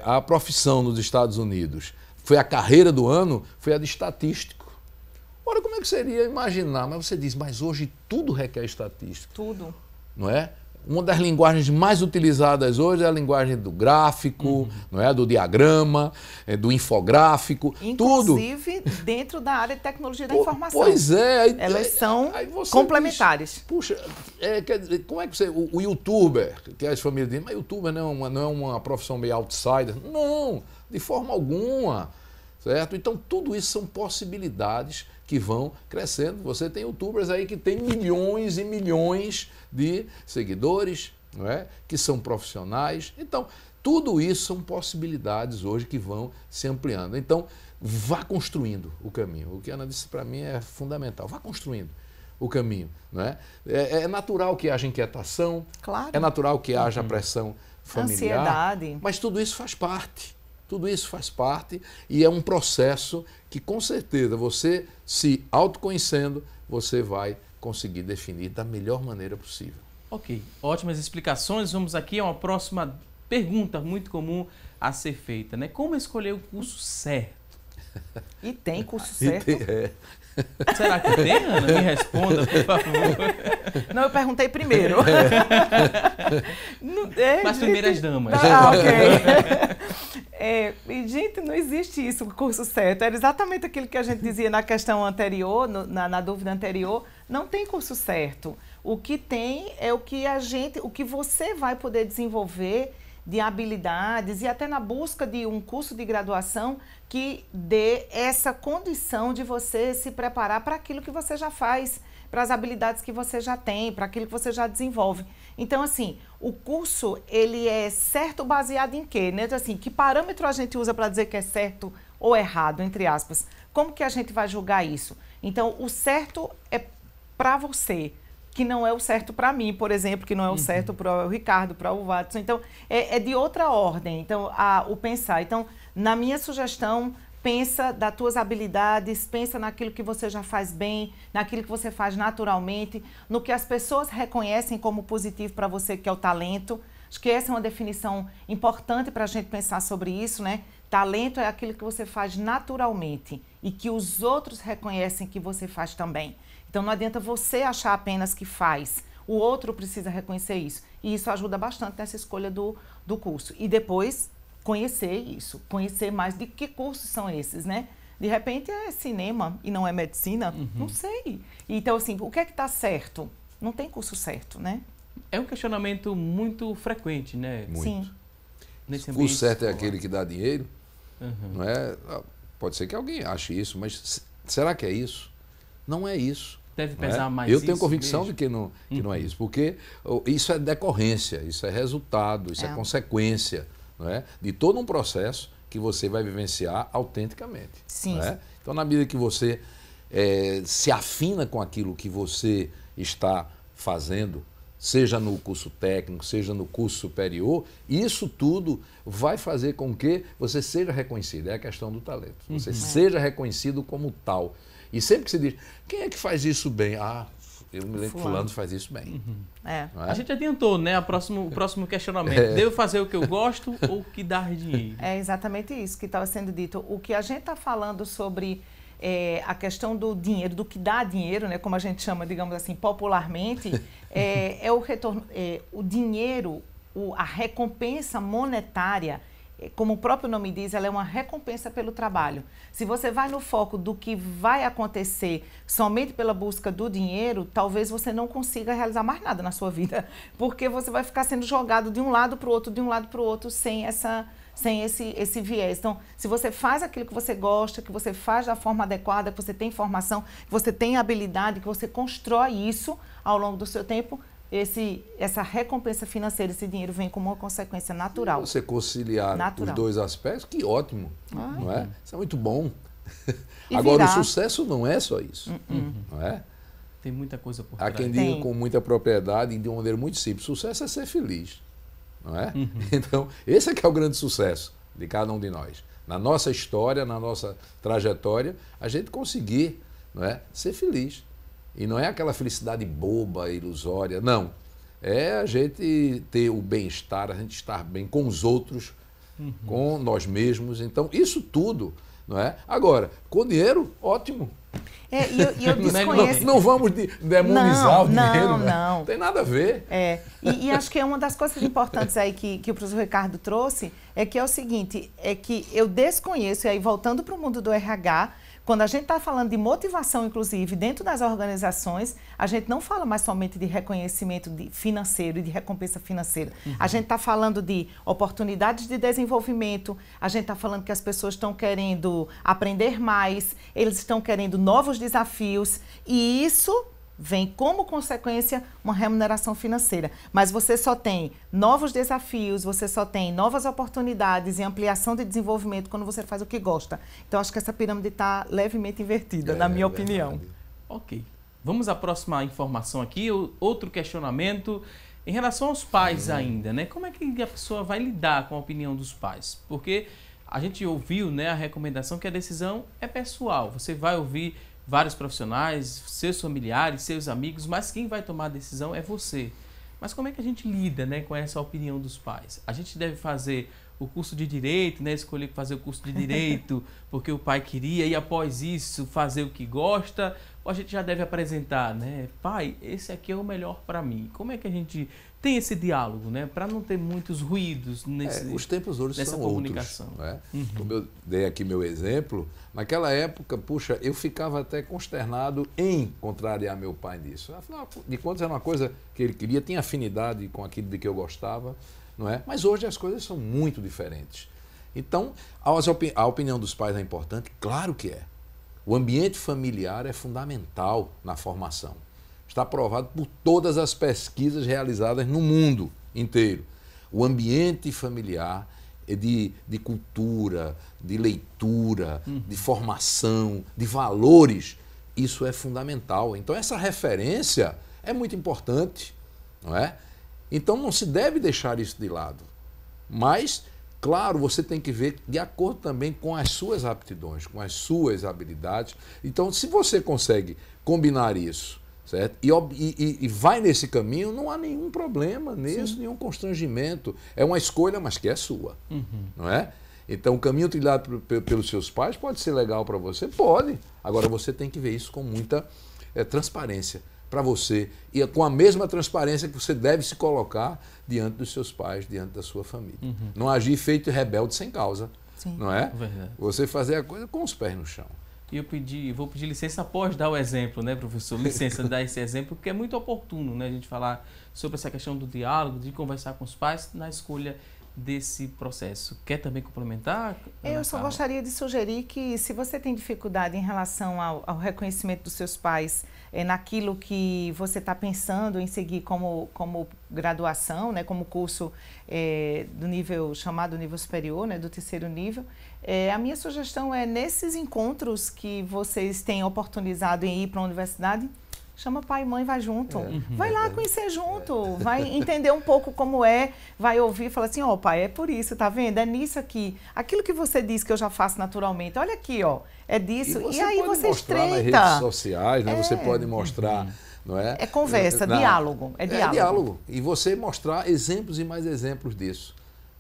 a profissão nos Estados Unidos. Foi a carreira do ano, foi a de estatístico. Ora, como é que seria imaginar? Mas você diz, mas hoje tudo requer estatística. Tudo. Não é? Uma das linguagens mais utilizadas hoje é a linguagem do gráfico, não é? Do diagrama, do infográfico, inclusive dentro da área de tecnologia da informação. Pois é. Elas são complementares. Diz, puxa, quer dizer, como é que você... O youtuber, que as famílias dizem, mas youtuber não é uma profissão meio outsider. Não, de forma alguma. certo? Então, tudo isso são possibilidades que vão crescendo. Você tem youtubers aí que tem milhões e milhões de seguidores, não é? Que são profissionais. Então, tudo isso são possibilidades hoje que vão se ampliando. Então, vá construindo o caminho. O que a Ana disse para mim é fundamental. Vá construindo o caminho, não é? É natural que haja inquietação, claro. É natural que haja pressão familiar, ansiedade. Mas tudo isso faz parte. Tudo isso faz parte e é um processo que, com certeza, você se autoconhecendo, você vai conseguir definir da melhor maneira possível. Ok, ótimas explicações. Vamos aqui a uma próxima pergunta muito comum a ser feita, né? Como escolher o curso certo? E tem curso certo? Será que tem, Ana? Me responda, por favor. Não, eu perguntei primeiro. Mas primeiro as damas. Ok. E, gente, não existe isso, o curso certo. Era exatamente aquilo que a gente dizia na questão anterior, na dúvida anterior. Não tem curso certo. O que tem é o que você vai poder desenvolver de habilidades e até na busca de um curso de graduação que dê essa condição de você se preparar para aquilo que você já faz, para as habilidades que você já tem, para aquilo que você já desenvolve. Então, assim, o curso, ele é certo baseado em quê? Né? Assim, que parâmetro a gente usa para dizer que é certo ou errado, entre aspas? Como que a gente vai julgar isso? Então, o certo é para você, que não é o certo para mim, por exemplo, que não é o certo para o Ricardo, para o Watson. Então, é de outra ordem, então, o pensar. Então, na minha sugestão, pensa das tuas habilidades, pensa naquilo que você já faz bem, naquilo que você faz naturalmente, no que as pessoas reconhecem como positivo para você, que é o talento. Acho que essa é uma definição importante para a gente pensar sobre isso, né? Talento é aquilo que você faz naturalmente e que os outros reconhecem que você faz também. Então, não adianta você achar apenas que faz. O outro precisa reconhecer isso. E isso ajuda bastante nessa escolha do curso. E depois, conhecer isso. Conhecer mais de que cursos são esses, né? De repente, é cinema e não é medicina. Não sei. Então, assim, o que é que está certo? Não tem curso certo, né? É um questionamento muito frequente, né? Muito. Sim. O curso certo é aquele que dá dinheiro? Não é? Pode ser que alguém ache isso, mas será que é isso? Não é isso. Deve pesar mais Eu isso tenho convicção mesmo? de que não é isso, porque isso é decorrência, isso é resultado, isso é consequência, não é? De todo um processo que você vai vivenciar autenticamente. Sim. Não é? Então, na medida que você se afina com aquilo que você está fazendo, seja no curso técnico, seja no curso superior, isso tudo vai fazer com que você seja reconhecido. É a questão do talento. Você seja reconhecido como tal. E sempre que se diz, quem é que faz isso bem? Ah, eu me lembro que fulano faz isso bem. Não é? A gente adiantou, né? O próximo questionamento. Devo fazer o que eu gosto ou o que dá dinheiro? É exatamente isso que estava sendo dito. O que a gente está falando sobre a questão do dinheiro, do que dá dinheiro, né? Como a gente chama, digamos assim, popularmente, é o retorno. O dinheiro, a recompensa monetária, como o próprio nome diz, ela é uma recompensa pelo trabalho. Se você vai no foco do que vai acontecer somente pela busca do dinheiro, talvez você não consiga realizar mais nada na sua vida, porque você vai ficar sendo jogado de um lado para o outro, de um lado para o outro, sem esse viés. Então, se você faz aquilo que você gosta, que você faz da forma adequada, que você tem formação, que você tem habilidade, que você constrói isso ao longo do seu tempo, essa recompensa financeira, esse dinheiro vem como uma consequência natural. Você conciliar os dois aspectos, que ótimo, não é? Isso é muito bom. Agora, o sucesso não é só isso, não é? Tem muita coisa por trás. Há quem diga com muita propriedade e de uma maneira muito simples, sucesso é ser feliz, não é? Então, esse é que é o grande sucesso de cada um de nós. Na nossa história, na nossa trajetória, a gente conseguir, não é, ser feliz. E não é aquela felicidade boba, ilusória, não. É a gente ter o bem-estar, a gente estar bem com os outros, com nós mesmos. Então, isso tudo, não é? Agora, com dinheiro, ótimo. E eu desconheço... Não vamos demonizar o dinheiro, não tem nada a ver. E acho que é uma das coisas importantes aí que o professor Ricardo trouxe, é o seguinte, é que eu desconheço, e aí voltando para o mundo do RH, Quando a gente está falando de motivação, inclusive, dentro das organizações, a gente não fala mais somente de reconhecimento financeiro e de recompensa financeira. A gente está falando de oportunidades de desenvolvimento, a gente está falando que as pessoas estão querendo aprender mais, eles estão querendo novos desafios, e isso vem como consequência uma remuneração financeira. Mas você só tem novos desafios, você só tem novas oportunidades e ampliação de desenvolvimento quando você faz o que gosta. Então, acho que essa pirâmide está levemente invertida, na minha opinião. Ok. Vamos à próxima informação aqui, outro questionamento em relação aos pais ainda, né? Como é que a pessoa vai lidar com a opinião dos pais? Porque a gente ouviu, né, a recomendação que a decisão é pessoal. Você vai ouvir vários profissionais, seus familiares, seus amigos, mas quem vai tomar a decisão é você. Mas como é que a gente lida, né, com essa opinião dos pais? A gente deve fazer o curso de Direito, né, escolher fazer o curso de Direito porque o pai queria e após isso fazer o que gosta? Ou a gente já deve apresentar, né, pai, esse aqui é o melhor para mim? Como é que a gente tem esse diálogo, né, para não ter muitos ruídos os tempos hoje nessa são comunicação? Outros, né? Como eu dei aqui meu exemplo, naquela época, puxa, eu ficava até consternado em contrariar meu pai nisso. Afinal de contas, era uma coisa que ele queria, tinha afinidade com aquilo de que eu gostava, não é? Mas hoje as coisas são muito diferentes. Então, a opinião dos pais é importante? Claro que é. O ambiente familiar é fundamental na formação. Está provado por todas as pesquisas realizadas no mundo inteiro. O ambiente familiar é de cultura, de leitura, de formação, de valores. Isso é fundamental. Então, essa referência é muito importante, não é? Então, não se deve deixar isso de lado. Mas, claro, você tem que ver de acordo também com as suas aptidões, com as suas habilidades. Então, se você consegue combinar isso, certo? E vai nesse caminho, não há nenhum problema nisso, nenhum constrangimento. É uma escolha, mas que é sua, não é? Então, o caminho trilhado pelos seus pais pode ser legal para você? Pode. Agora, você tem que ver isso com muita transparência para você e com a mesma transparência que você deve se colocar diante dos seus pais, diante da sua família. Não agir feito rebelde sem causa, não é? Verdade. Você fazer a coisa com os pés no chão. E eu vou pedir licença após dar o exemplo, né, professor? Licença de dar esse exemplo, porque é muito oportuno, né, a gente falar sobre essa questão do diálogo, de conversar com os pais na escolha desse processo. Quer também complementar? Eu só gostaria de sugerir que, se você tem dificuldade em relação ao reconhecimento dos seus pais, naquilo que você está pensando em seguir como graduação, né, como curso do nível chamado nível superior, né, do terceiro nível, a minha sugestão é, nesses encontros que vocês têm oportunizado em ir para a universidade, chama pai e mãe, vai junto. Vai lá conhecer junto, vai entender um pouco como vai ouvir e falar assim, ó, pai, é por isso, tá vendo? É nisso aqui. Aquilo que você disse que eu já faço naturalmente, olha aqui, ó, é disso. E aí você estreita. Nas redes sociais, né? Você pode mostrar, não é? É conversa, diálogo. É diálogo. E você mostrar exemplos e mais exemplos disso.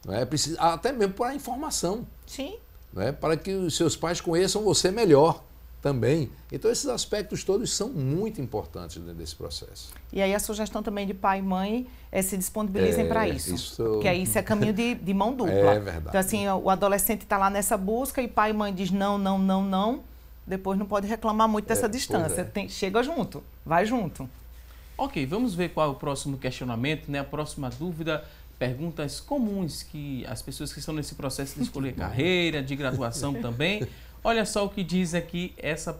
Não é? Até mesmo para a informação. Sim. Não é? Para que os seus pais conheçam você melhor também. Então, esses aspectos todos são muito importantes dentro desse processo. E aí a sugestão também de pai e mãe é se disponibilizem para isso. Porque aí isso é caminho de mão dupla. É verdade. Então, assim, o adolescente está lá nessa busca e pai e mãe diz não, não, não, não. Depois não pode reclamar muito dessa distância. Chega junto, vai junto. Ok, vamos ver qual é o próximo questionamento, né? A próxima dúvida, perguntas comuns que as pessoas que estão nesse processo de escolher carreira, de graduação também. Olha só o que diz aqui esse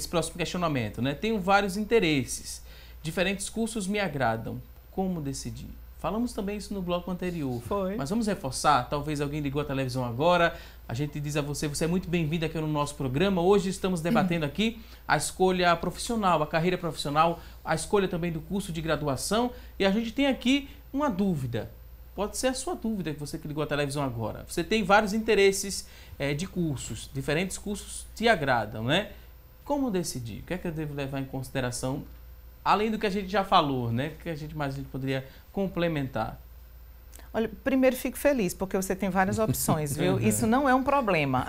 próximo questionamento, né? Tenho vários interesses. Diferentes cursos me agradam. Como decidir? Falamos também isso no bloco anterior. Foi. Mas vamos reforçar. Talvez alguém ligou a televisão agora. A gente diz a você é muito bem-vindo aqui no nosso programa. Hoje estamos debatendo aqui a escolha profissional, a carreira profissional, a escolha também do curso de graduação. E a gente tem aqui uma dúvida. Pode ser a sua dúvida, que você que ligou a televisão agora. Você tem vários interesses de cursos, diferentes cursos te agradam, né? Como decidir? O que é que eu devo levar em consideração, além do que a gente já falou, né? O que a gente poderia complementar? Olha, primeiro fico feliz, porque você tem várias opções, viu? Isso não é um problema.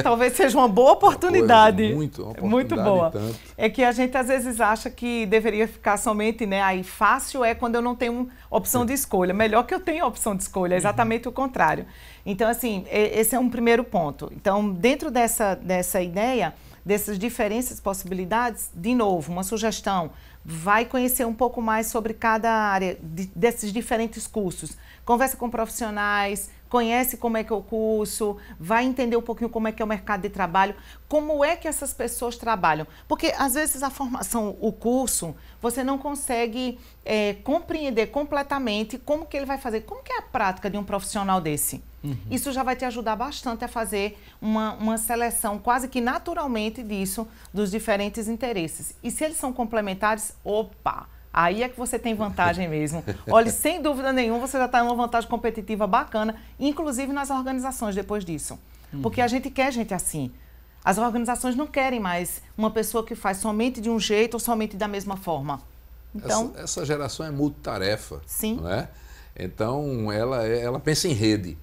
Talvez seja uma boa oportunidade. Muito boa. É que a gente às vezes acha que deveria ficar somente, né? Aí fácil é quando eu não tenho opção de escolha. Melhor que eu tenha opção de escolha, é exatamente o contrário. Então, assim, esse é um primeiro ponto. Então, dentro dessa ideia, dessas diferentes possibilidades, de novo, uma sugestão, vai conhecer um pouco mais sobre cada área desses diferentes cursos. Conversa com profissionais, conhece como é que é o curso, vai entender um pouquinho como é que é o mercado de trabalho, como é que essas pessoas trabalham. Porque, às vezes, a formação, o curso, você não consegue compreender completamente como que ele vai fazer, como que é a prática de um profissional desse. Isso já vai te ajudar bastante a fazer uma seleção quase que naturalmente disso, dos diferentes interesses. E se eles são complementares, opa! Aí é que você tem vantagem mesmo. Olha, sem dúvida nenhuma, você já está em uma vantagem competitiva bacana, inclusive nas organizações depois disso. Porque a gente quer gente assim. As organizações não querem mais uma pessoa que faz somente de um jeito ou somente da mesma forma. Então, essa geração é multitarefa, sim. Não é? Então, ela pensa em rede.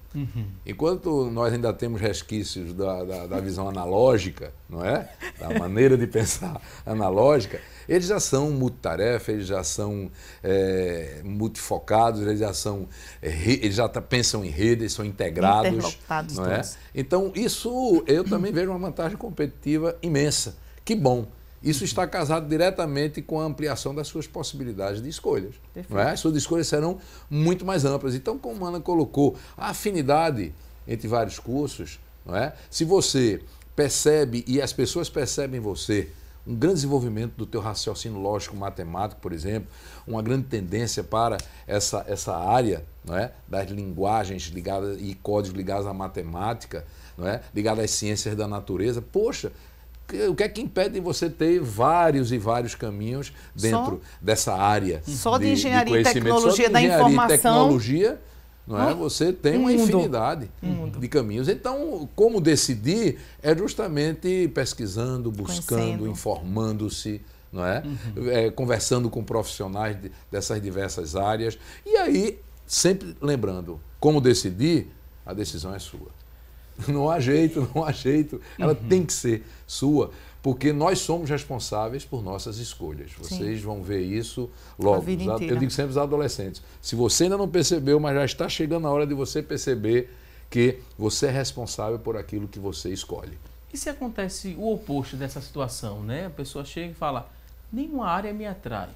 Enquanto nós ainda temos resquícios da visão analógica, não é? Da maneira de pensar analógica, eles já são multitarefa, eles já são multifocados, eles já pensam em rede, eles são integrados. Não é? Então, isso eu também vejo uma vantagem competitiva imensa. Que bom! Isso está casado diretamente com a ampliação das suas possibilidades de escolhas. Não é? As suas escolhas serão muito mais amplas. Então, como a Ana colocou, a afinidade entre vários cursos, não é? Se você percebe e as pessoas percebem em você um grande desenvolvimento do teu raciocínio lógico matemático, por exemplo, uma grande tendência para essa área, não é? Das linguagens ligadas e códigos ligados à matemática, não é? Ligados às ciências da natureza, poxa, o que é que impede você ter vários e vários caminhos dentro dessa área de engenharia e tecnologia da informação? Tecnologia, não é? Você tem uma infinidade de caminhos. Então, como decidir é justamente pesquisando, buscando, informando-se, não é? Conversando com profissionais dessas diversas áreas. E aí, sempre lembrando, como decidir, a decisão é sua. Não há jeito, não há jeito. Ela tem que ser sua, porque nós somos responsáveis por nossas escolhas. Vocês vão ver isso logo. Eu digo sempre aos adolescentes. Se você ainda não percebeu, mas já está chegando a hora de você perceber que você é responsável por aquilo que você escolhe. E se acontece o oposto dessa situação, né? A pessoa chega e fala, nenhuma área me atrai.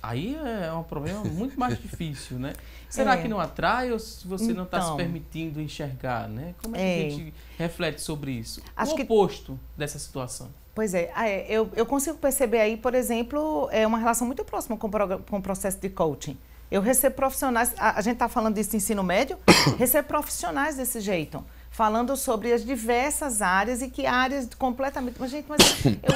Aí é um problema muito mais difícil, né? Será que não atrai ou se você não está se permitindo enxergar, né? Como é que a gente reflete sobre isso? O oposto dessa situação. Pois é, eu consigo perceber aí, por exemplo, uma relação muito próxima com o processo de coaching. Eu recebo profissionais, a gente está falando disso em ensino médio, recebo profissionais desse jeito, falando sobre as diversas áreas e que áreas completamente... Mas, gente,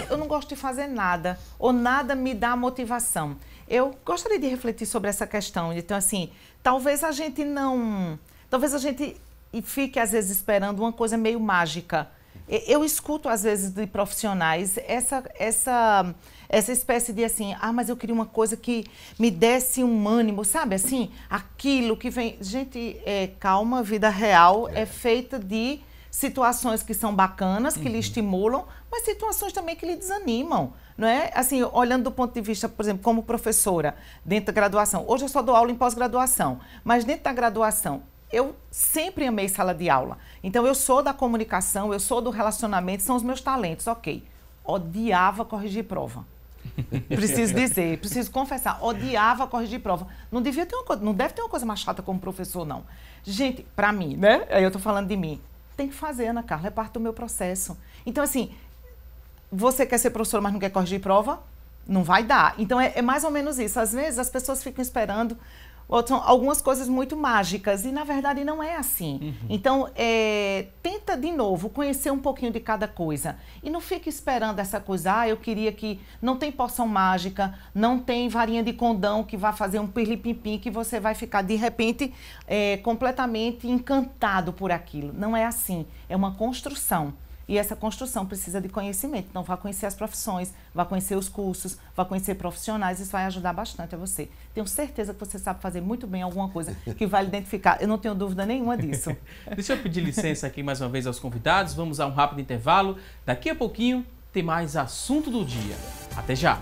eu não gosto de fazer nada, ou nada me dá motivação. Eu gostaria de refletir sobre essa questão. Então, assim, talvez a gente fique, às vezes, esperando uma coisa meio mágica. Eu escuto, às vezes, de profissionais essa espécie de, assim, mas eu queria uma coisa que me desse um ânimo, sabe? Assim, aquilo que vem... Gente, calma, a vida real é feita de situações que são bacanas, que lhe estimulam, mas situações também que lhe desanimam. Não é? Assim, olhando do ponto de vista, por exemplo, como professora, dentro da graduação. Hoje eu só dou aula em pós-graduação, mas dentro da graduação, eu sempre amei sala de aula. Então, eu sou da comunicação, eu sou do relacionamento, são os meus talentos, ok. Odiava corrigir prova. Preciso dizer, preciso confessar, odiava corrigir prova. Não deve ter uma coisa mais chata como professor, não. Gente, para mim, né? Aí eu estou falando de mim. Tem que fazer, Ana Carla, é parte do meu processo. Então, assim... Você quer ser professora, mas não quer corrigir prova? Não vai dar. Então, é mais ou menos isso. Às vezes, as pessoas ficam esperando algumas coisas muito mágicas e, na verdade, não é assim. Então, tenta, de novo, conhecer um pouquinho de cada coisa. E não fique esperando essa coisa, eu queria que... Não tem poção mágica, não tem varinha de condão que vai fazer um pirlipimpim que você vai ficar, de repente, completamente encantado por aquilo. Não é assim. É uma construção. E essa construção precisa de conhecimento. Então, vá conhecer as profissões, vá conhecer os cursos, vá conhecer profissionais, isso vai ajudar bastante a você. Tenho certeza que você sabe fazer muito bem alguma coisa que vai lhe identificar. Eu não tenho dúvida nenhuma disso. Deixa eu pedir licença aqui mais uma vez aos convidados. Vamos a um rápido intervalo. Daqui a pouquinho tem mais assunto do dia. Até já!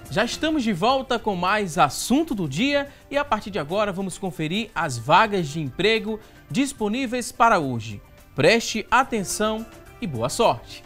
Já estamos de volta com mais assunto do dia e a partir de agora vamos conferir as vagas de emprego disponíveis para hoje. Preste atenção e boa sorte!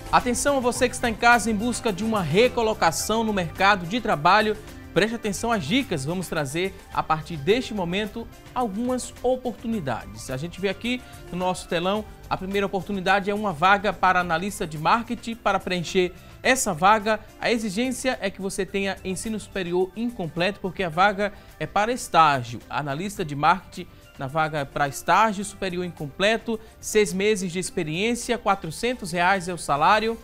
Atenção a você que está em casa em busca de uma recolocação no mercado de trabalho. Preste atenção às dicas, vamos trazer a partir deste momento algumas oportunidades. A gente vê aqui no nosso telão, a primeira oportunidade é uma vaga para analista de marketing. Para preencher essa vaga, a exigência é que você tenha ensino superior incompleto, porque a vaga é para estágio. Analista de marketing, na vaga para estágio superior incompleto, 6 meses de experiência, R$ 400 é o salário.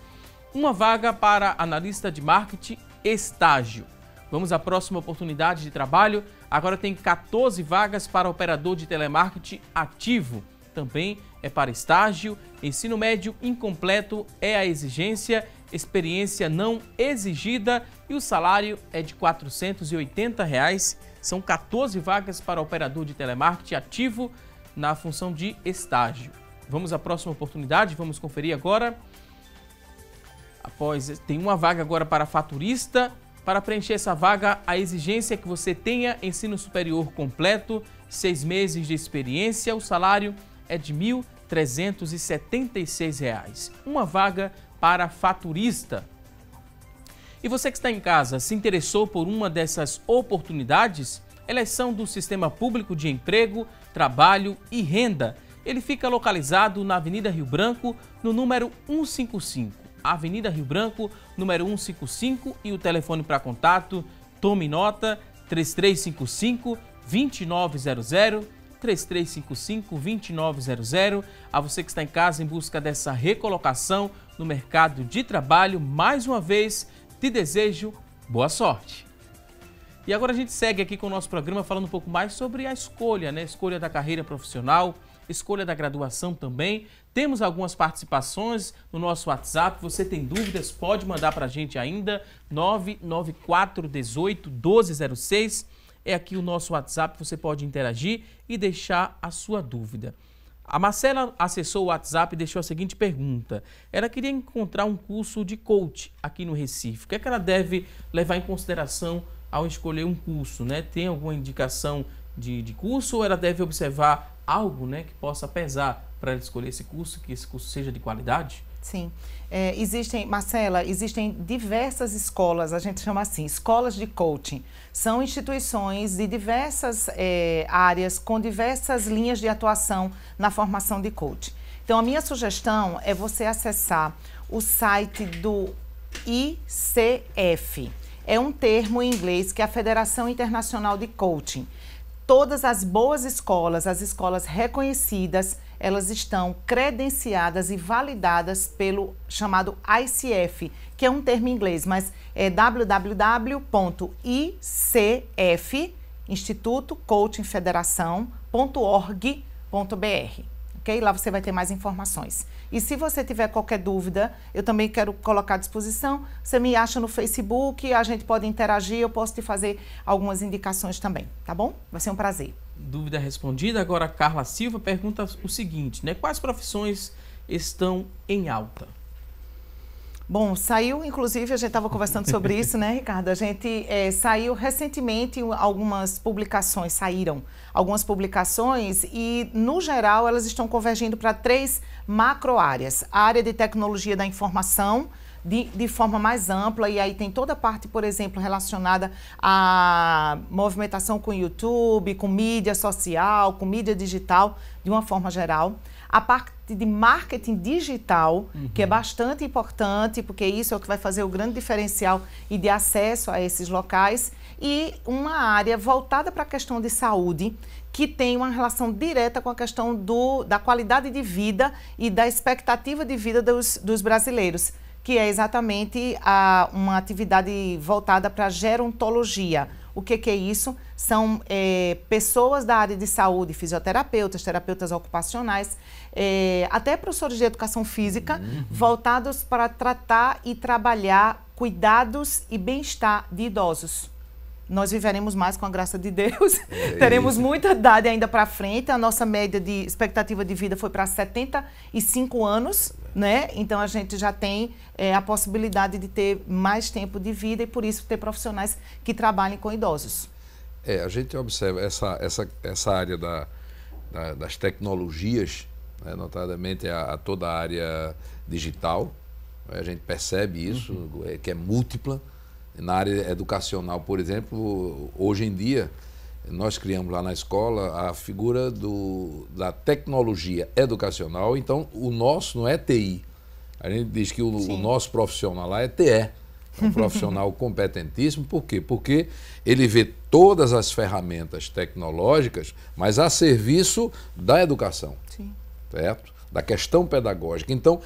Uma vaga para analista de marketing estágio. Vamos à próxima oportunidade de trabalho. Agora tem 14 vagas para operador de telemarketing ativo. Também é para estágio. Ensino médio incompleto é a exigência. Experiência não exigida. E o salário é de R$ 480. São 14 vagas para operador de telemarketing ativo na função de estágio. Vamos à próxima oportunidade. Vamos conferir agora. Tem uma vaga agora para faturista. Para preencher essa vaga, a exigência é que você tenha ensino superior completo, 6 meses de experiência, o salário é de R$ 1.376. Uma vaga para faturista. E você que está em casa, se interessou por uma dessas oportunidades? Elas são do Sistema Público de Emprego, Trabalho e Renda. Ele fica localizado na Avenida Rio Branco, no número 155. Avenida Rio Branco, número 155, e o telefone para contato, tome nota, 3355-2900, 3355-2900. A você que está em casa em busca dessa recolocação no mercado de trabalho, mais uma vez, te desejo boa sorte. E agora a gente segue aqui com o nosso programa falando um pouco mais sobre a escolha, né? Escolha da carreira profissional, escolha da graduação também. Temos algumas participações no nosso WhatsApp. Você tem dúvidas, pode mandar para a gente ainda. 994181206 é aqui o nosso WhatsApp. Você pode interagir e deixar a sua dúvida. A Marcela acessou o WhatsApp e deixou a seguinte pergunta. Ela queria encontrar um curso de coach aqui no Recife. O que é que ela deve levar em consideração ao escolher um curso, né? Tem alguma indicação de curso ou ela deve observar algo, né, que possa pesar para ela escolher esse curso, que esse curso seja de qualidade? Sim. Marcela, existem diversas escolas, a gente chama assim, escolas de coaching. São instituições de diversas áreas, com diversas linhas de atuação na formação de coaching. Então, a minha sugestão é você acessar o site do ICF. É um termo em inglês que é a Federação Internacional de Coaching. Todas as boas escolas, as escolas reconhecidas, elas estão credenciadas e validadas pelo chamado ICF, que é um termo em inglês, mas é www.icf, Instituto Coaching Federação.org.br. Okay? Lá você vai ter mais informações. E se você tiver qualquer dúvida, eu também quero colocar à disposição. Você me acha no Facebook, a gente pode interagir, eu posso te fazer algumas indicações também, tá bom? Vai ser um prazer. Dúvida respondida. Agora a Carla Silva pergunta o seguinte, né? Quais profissões estão em alta? Bom, saiu, inclusive, a gente estava conversando sobre isso, né, Ricardo? A gente saiu recentemente saíram algumas publicações e, no geral, elas estão convergindo para 3 macro-áreas. A área de tecnologia da informação, de forma mais ampla, e aí tem toda a parte, por exemplo, relacionada à movimentação com o YouTube, com mídia social, com mídia digital, de uma forma geral. a parte de marketing digital, que é bastante importante, porque isso é o que vai fazer o grande diferencial e de acesso a esses locais, e uma área voltada para a questão de saúde, que tem uma relação direta com a questão da qualidade de vida e da expectativa de vida dos brasileiros, que é exatamente uma atividade voltada para a gerontologia. O que é isso? São pessoas da área de saúde, fisioterapeutas, terapeutas ocupacionais, até professores de educação física, voltados para tratar e trabalhar cuidados e bem-estar de idosos. Nós viveremos mais com a graça de Deus, teremos muita idade ainda para frente, a nossa média de expectativa de vida foi para 75 anos, né? Então a gente já tem a possibilidade de ter mais tempo de vida e por isso ter profissionais que trabalhem com idosos. A gente observa essa área das tecnologias, né, notadamente toda a área digital, a gente percebe isso, que é múltipla. Na área educacional, por exemplo, hoje em dia, nós criamos lá na escola a figura da tecnologia educacional, então o nosso não é TI. A gente diz que o nosso profissional lá é TE, é um profissional competentíssimo. Por quê? Porque ele vê todas as ferramentas tecnológicas, mas a serviço da educação, certo? Da questão pedagógica. Então,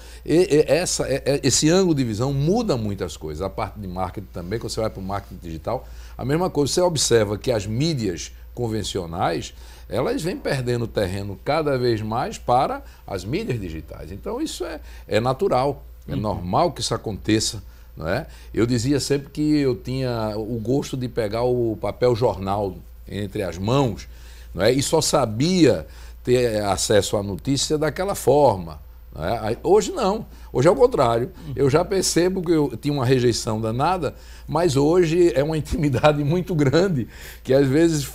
esse ângulo de visão muda muitas coisas. A parte de marketing também, quando você vai para o marketing digital, a mesma coisa. Você observa que as mídias convencionais, elas vêm perdendo terreno cada vez mais para as mídias digitais. Então, isso é natural, é normal que isso aconteça. Não é? Eu dizia sempre que eu tinha o gosto de pegar o papel jornal entre as mãos, não é? E só sabia ter acesso à notícia daquela forma. Né? Hoje não, hoje é o contrário. Eu já percebo que eu tinha uma rejeição danada, mas hoje é uma intimidade muito grande, que às vezes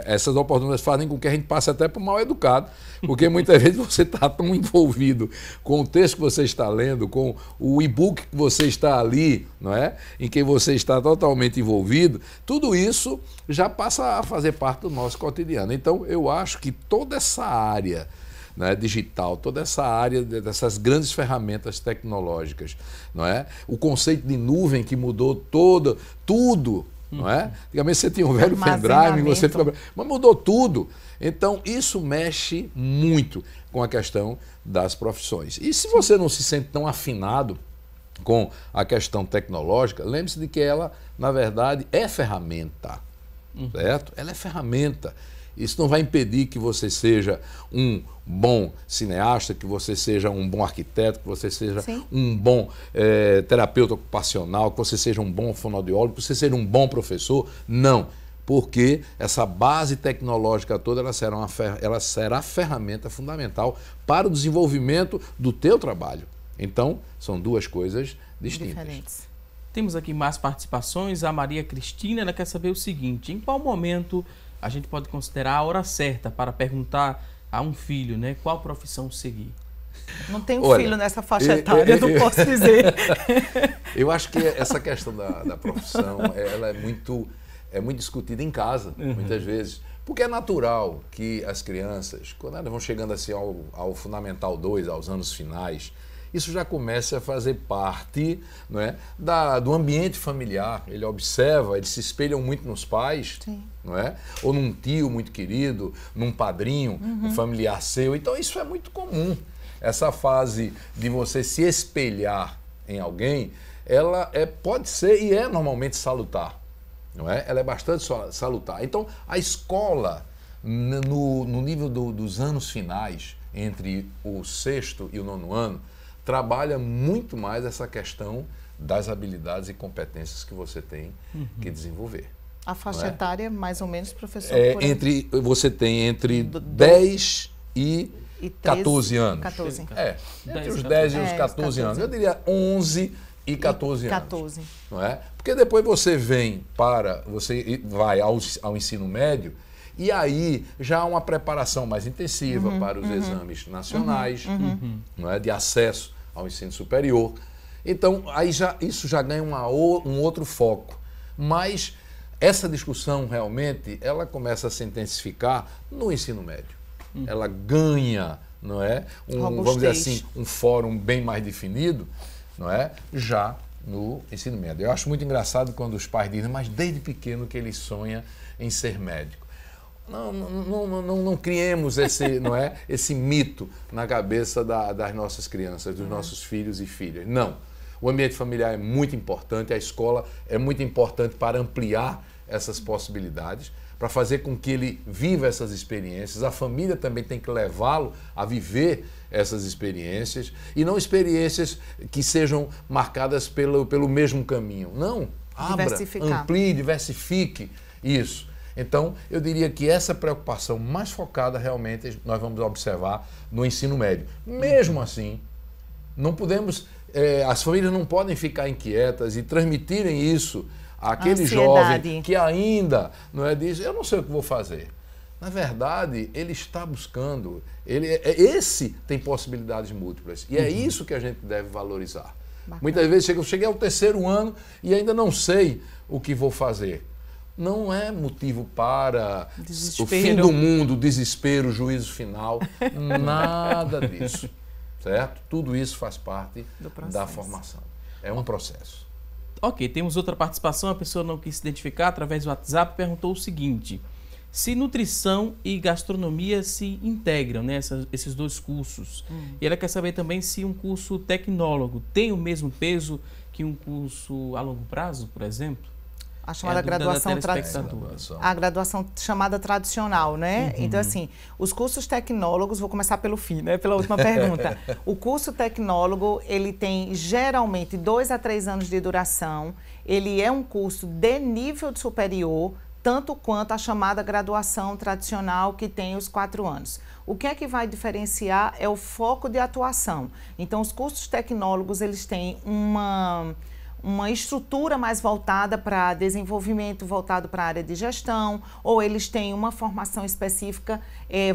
essas oportunidades fazem com que a gente passe até por mal educado, porque muitas vezes você está tão envolvido com o texto que você está lendo, com o e-book que você está ali, não é? Em que você está totalmente envolvido, tudo isso já passa a fazer parte do nosso cotidiano. Então, eu acho que toda essa área, né, digital, toda essa área dessas grandes ferramentas tecnológicas, não é? O conceito de nuvem que mudou tudo, não é? Antigamente você tinha um velho pendrive, você ficava... mas mudou tudo. Então, isso mexe muito com a questão das profissões. E se você não se sente tão afinado com a questão tecnológica, lembre-se de que ela, na verdade, é ferramenta, certo? Ela é ferramenta. Isso não vai impedir que você seja um bom cineasta, que você seja um bom arquiteto, que você seja um bom terapeuta ocupacional, que você seja um bom fonoaudiólogo, que você seja um bom professor. Não, porque essa base tecnológica toda ela será ferramenta fundamental para o desenvolvimento do teu trabalho. Então, são duas coisas distintas. Diferentes. Temos aqui mais participações. A Maria Cristina, ela quer saber o seguinte: em qual momento a gente pode considerar a hora certa para perguntar a um filho, né, qual profissão seguir? Não tenho filho nessa faixa etária, não posso dizer. Eu acho que essa questão da profissão, ela é muito discutida em casa, muitas vezes. Porque é natural que as crianças, quando elas vão chegando assim ao Fundamental 2, aos anos finais, isso já começa a fazer parte, não é, do ambiente familiar. Ele observa, eles se espelham muito nos pais, não é? Ou num tio muito querido, num padrinho, um familiar seu. Então isso é muito comum. Essa fase de você se espelhar em alguém, ela pode ser e é normalmente salutar, não é? Ela é bastante salutar. Então a escola, no nível dos anos finais, entre o 6º e o 9º ano, trabalha muito mais essa questão das habilidades e competências que você tem que desenvolver. A faixa etária, mais ou menos, professor? Você tem entre 10 e 14 anos. 14. Entre os 10 e os 14 anos. Eu diria 11 e 14 anos. 14. Não é? Porque depois você vai ao ensino médio, e aí já há uma preparação mais intensiva para os exames nacionais, não é? De acesso ao ensino superior. Então, aí isso já ganha um outro foco. Mas essa discussão realmente ela começa a se intensificar no ensino médio. Ela ganha não é? Vamos dizer assim, um fórum bem mais definido, não é? Já no ensino médio. Eu acho muito engraçado quando os pais dizem, mas desde pequeno que ele sonha em ser médico. Não criemos esse, não é, esse mito na cabeça das nossas crianças, dos nossos filhos e filhas. Não. O ambiente familiar é muito importante, a escola é muito importante para ampliar essas possibilidades, para fazer com que ele viva essas experiências. A família também tem que levá-lo a viver essas experiências, e não experiências que sejam marcadas pelo mesmo caminho. Não, abra, amplie, diversifique isso. Então, eu diria que essa preocupação mais focada realmente nós vamos observar no ensino médio. Mesmo assim, não podemos, as famílias não podem ficar inquietas e transmitirem isso àquele jovem que ainda não é, diz, eu não sei o que vou fazer. Na verdade, ele está buscando, esse tem possibilidades múltiplas. E é isso que a gente deve valorizar. Bacana. Muitas vezes eu cheguei ao 3º ano e ainda não sei o que vou fazer. Não é motivo para o fim do mundo, desespero, juízo final, nada disso, certo? Tudo isso faz parte da formação. É um processo. Ok, temos outra participação, a pessoa não quis se identificar através do WhatsApp, perguntou o seguinte: se nutrição e gastronomia se integram, né, esses dois cursos, e ela quer saber também se um curso tecnólogo tem o mesmo peso que um curso a longo prazo, por exemplo? A chamada graduação a graduação chamada tradicional, né? Então, assim, os cursos tecnólogos, vou começar pelo fim, né? Pela última pergunta. O curso tecnólogo, ele tem geralmente 2 a 3 anos de duração. Ele é um curso de nível superior, tanto quanto a chamada graduação tradicional, que tem os 4 anos. O que é que vai diferenciar é o foco de atuação. Então, os cursos tecnólogos, eles têm uma estrutura mais voltada para desenvolvimento, voltado para a área de gestão, ou eles têm uma formação específica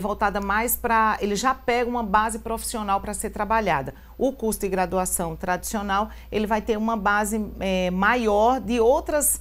voltada mais para... Eles já pegam uma base profissional para ser trabalhada. O curso de graduação tradicional, ele vai ter uma base maior de outros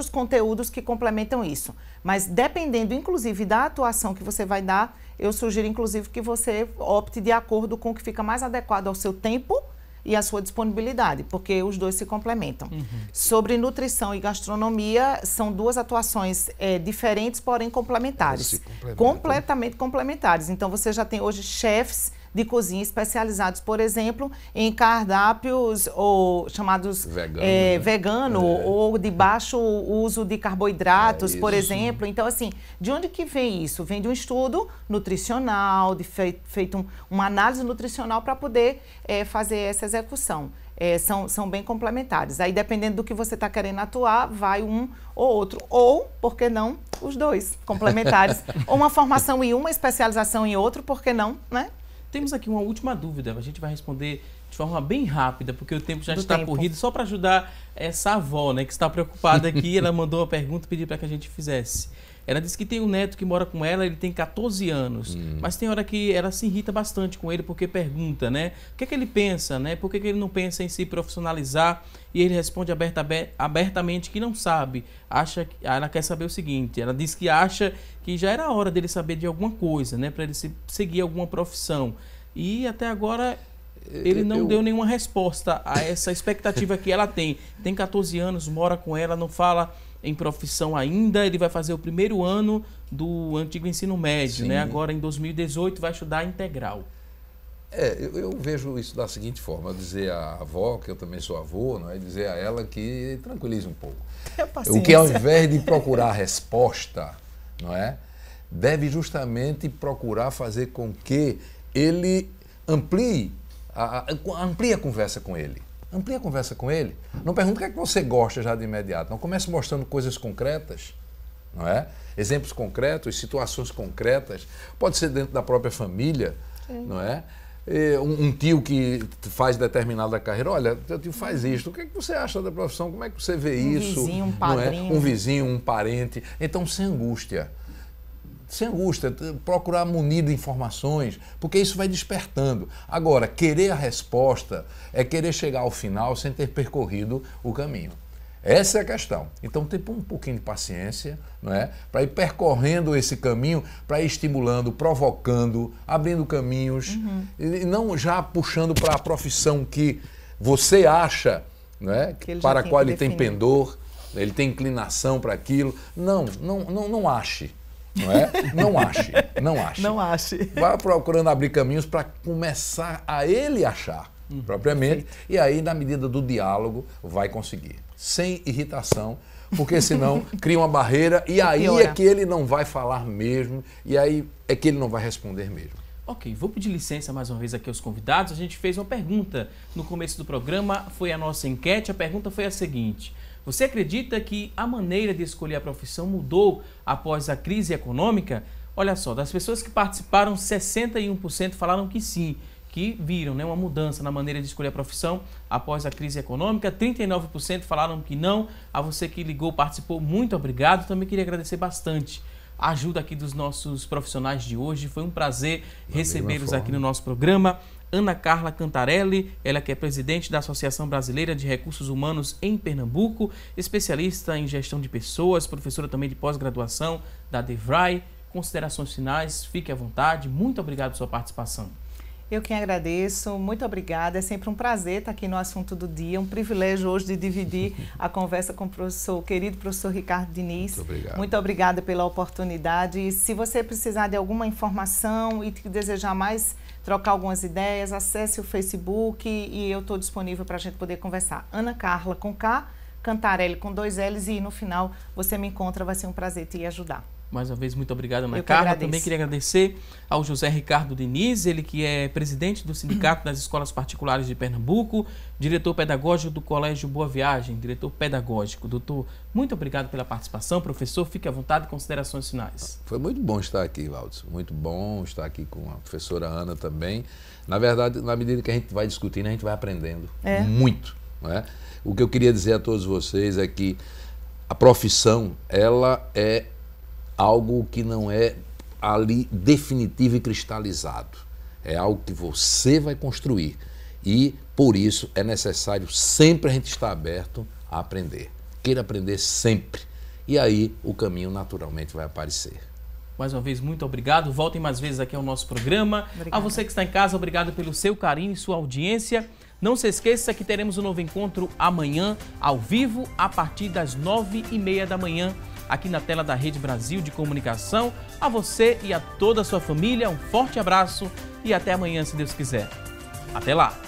conteúdos que complementam isso. Mas dependendo, inclusive, da atuação que você vai dar, eu sugiro, inclusive, que você opte de acordo com o que fica mais adequado ao seu tempo e a sua disponibilidade, porque os dois se complementam. Sobre nutrição e gastronomia, são 2 atuações diferentes, porém complementares. Completamente complementares. Então, você já tem hoje chefs de cozinha especializados, por exemplo, em cardápios ou chamados vegano ou de baixo uso de carboidratos, por exemplo. Então, assim, de onde que vem isso? Vem de um estudo nutricional, feito uma análise nutricional para poder fazer essa execução. São bem complementares. Aí, dependendo do que você está querendo atuar, vai um ou outro. Ou, por que não, os dois complementares. Ou uma formação em uma especialização em outro, por que não, né? Temos aqui uma última dúvida, a gente vai responder de forma bem rápida, porque o tempo já está corrido, só para ajudar essa avó, né, que está preocupada aqui. Ela mandou uma pergunta e pediu para que a gente fizesse. Ela disse que tem um neto que mora com ela, ele tem 14 anos, mas tem hora que ela se irrita bastante com ele porque pergunta, né, o que é que ele pensa, né, por que ele não pensa em se profissionalizar, e ele responde abertamente que não sabe, ela quer saber o seguinte, ela diz que acha que já era a hora dele saber de alguma coisa, né, para ele seguir alguma profissão, e até agora ele não deu nenhuma resposta a essa expectativa que ela tem. Tem 14 anos, mora com ela, não fala em profissão ainda, ele vai fazer o 1º ano do antigo ensino médio, né? Agora em 2018 vai estudar integral. Eu vejo isso da seguinte forma, dizer à avó, que eu também sou avô, não é? Dizer a ela que tranquilize um pouco. O que ao invés de procurar resposta, não é? Deve justamente procurar fazer com que ele amplie a conversa com ele. Amplie a conversa com ele. Não pergunte o que é que você gosta já de imediato. Não comece mostrando coisas concretas, não é? Exemplos concretos, situações concretas. Pode ser dentro da própria família, não é? Um tio que faz determinada carreira. Olha, teu tio faz isso. O que é que você acha da profissão? Como é que você vê isso? Um vizinho, um padrinho. Não é? Um vizinho, um parente. Então, sem angústia. Sem angústia, procurar munir de informações, porque isso vai despertando. Agora, querer a resposta é querer chegar ao final sem ter percorrido o caminho. Essa é a questão. Então tem um pouquinho de paciência, não é? Para ir percorrendo esse caminho, para ir estimulando, provocando, abrindo caminhos, e não já puxando para a profissão que você acha, não é? Para a qual ele tem pendor, ele tem inclinação para aquilo. Não ache. Não é? Não ache. Não ache. Vá procurando abrir caminhos para começar a ele achar, propriamente, e aí, na medida do diálogo, vai conseguir. Sem irritação, porque senão cria uma barreira e aí é que ele não vai falar mesmo, e aí é que ele não vai responder mesmo. Ok, vou pedir licença mais uma vez aqui aos convidados. A gente fez uma pergunta no começo do programa, foi a nossa enquete. A pergunta foi a seguinte: você acredita que a maneira de escolher a profissão mudou após a crise econômica? Olha só, das pessoas que participaram, 61% falaram que sim, que viram, né, uma mudança na maneira de escolher a profissão após a crise econômica. 39% falaram que não. A você que ligou, participou, muito obrigado. Também queria agradecer bastante a ajuda aqui dos nossos profissionais de hoje. Foi um prazer recebê-los aqui no nosso programa. Ana Carla Cantarelli, ela que é presidente da Associação Brasileira de Recursos Humanos em Pernambuco, especialista em gestão de pessoas, professora também de pós-graduação da DeVry. Considerações finais, fique à vontade. Muito obrigado pela sua participação. Eu que agradeço, muito obrigada. É sempre um prazer estar aqui no Assunto do Dia, um privilégio hoje de dividir a conversa com o querido professor Ricardo Diniz. Muito obrigado. Muito obrigada pela oportunidade. E se você precisar de alguma informação e desejar mais, trocar algumas ideias, acesse o Facebook e eu estou disponível para a gente poder conversar. Ana Carla com K, Cantarelli com 2 L's, e no final você me encontra, vai ser um prazer te ajudar. Mais uma vez, muito obrigado, Ana Carla. Também queria agradecer ao José Ricardo Diniz, ele que é presidente do Sindicato das Escolas Particulares de Pernambuco, diretor pedagógico do Colégio Boa Viagem, diretor pedagógico. Doutor, muito obrigado pela participação. Professor, fique à vontade, considerações finais. Foi muito bom estar aqui, Valdson. Muito bom estar aqui com a professora Ana também. Na verdade, na medida que a gente vai discutindo, a gente vai aprendendo muito. Não é? O que eu queria dizer a todos vocês é que a profissão, ela é algo que não é ali definitivo e cristalizado. É algo que você vai construir. E, por isso, é necessário sempre a gente estar aberto a aprender. Queira aprender sempre. E aí, o caminho naturalmente vai aparecer. Mais uma vez, muito obrigado. Voltem mais vezes aqui ao nosso programa. Obrigada. A você que está em casa, obrigado pelo seu carinho e sua audiência. Não se esqueça que teremos um novo encontro amanhã, ao vivo, a partir das 9h30 da manhã, aqui na tela da Rede Brasil de Comunicação. A você e a toda a sua família, um forte abraço e até amanhã, se Deus quiser. Até lá!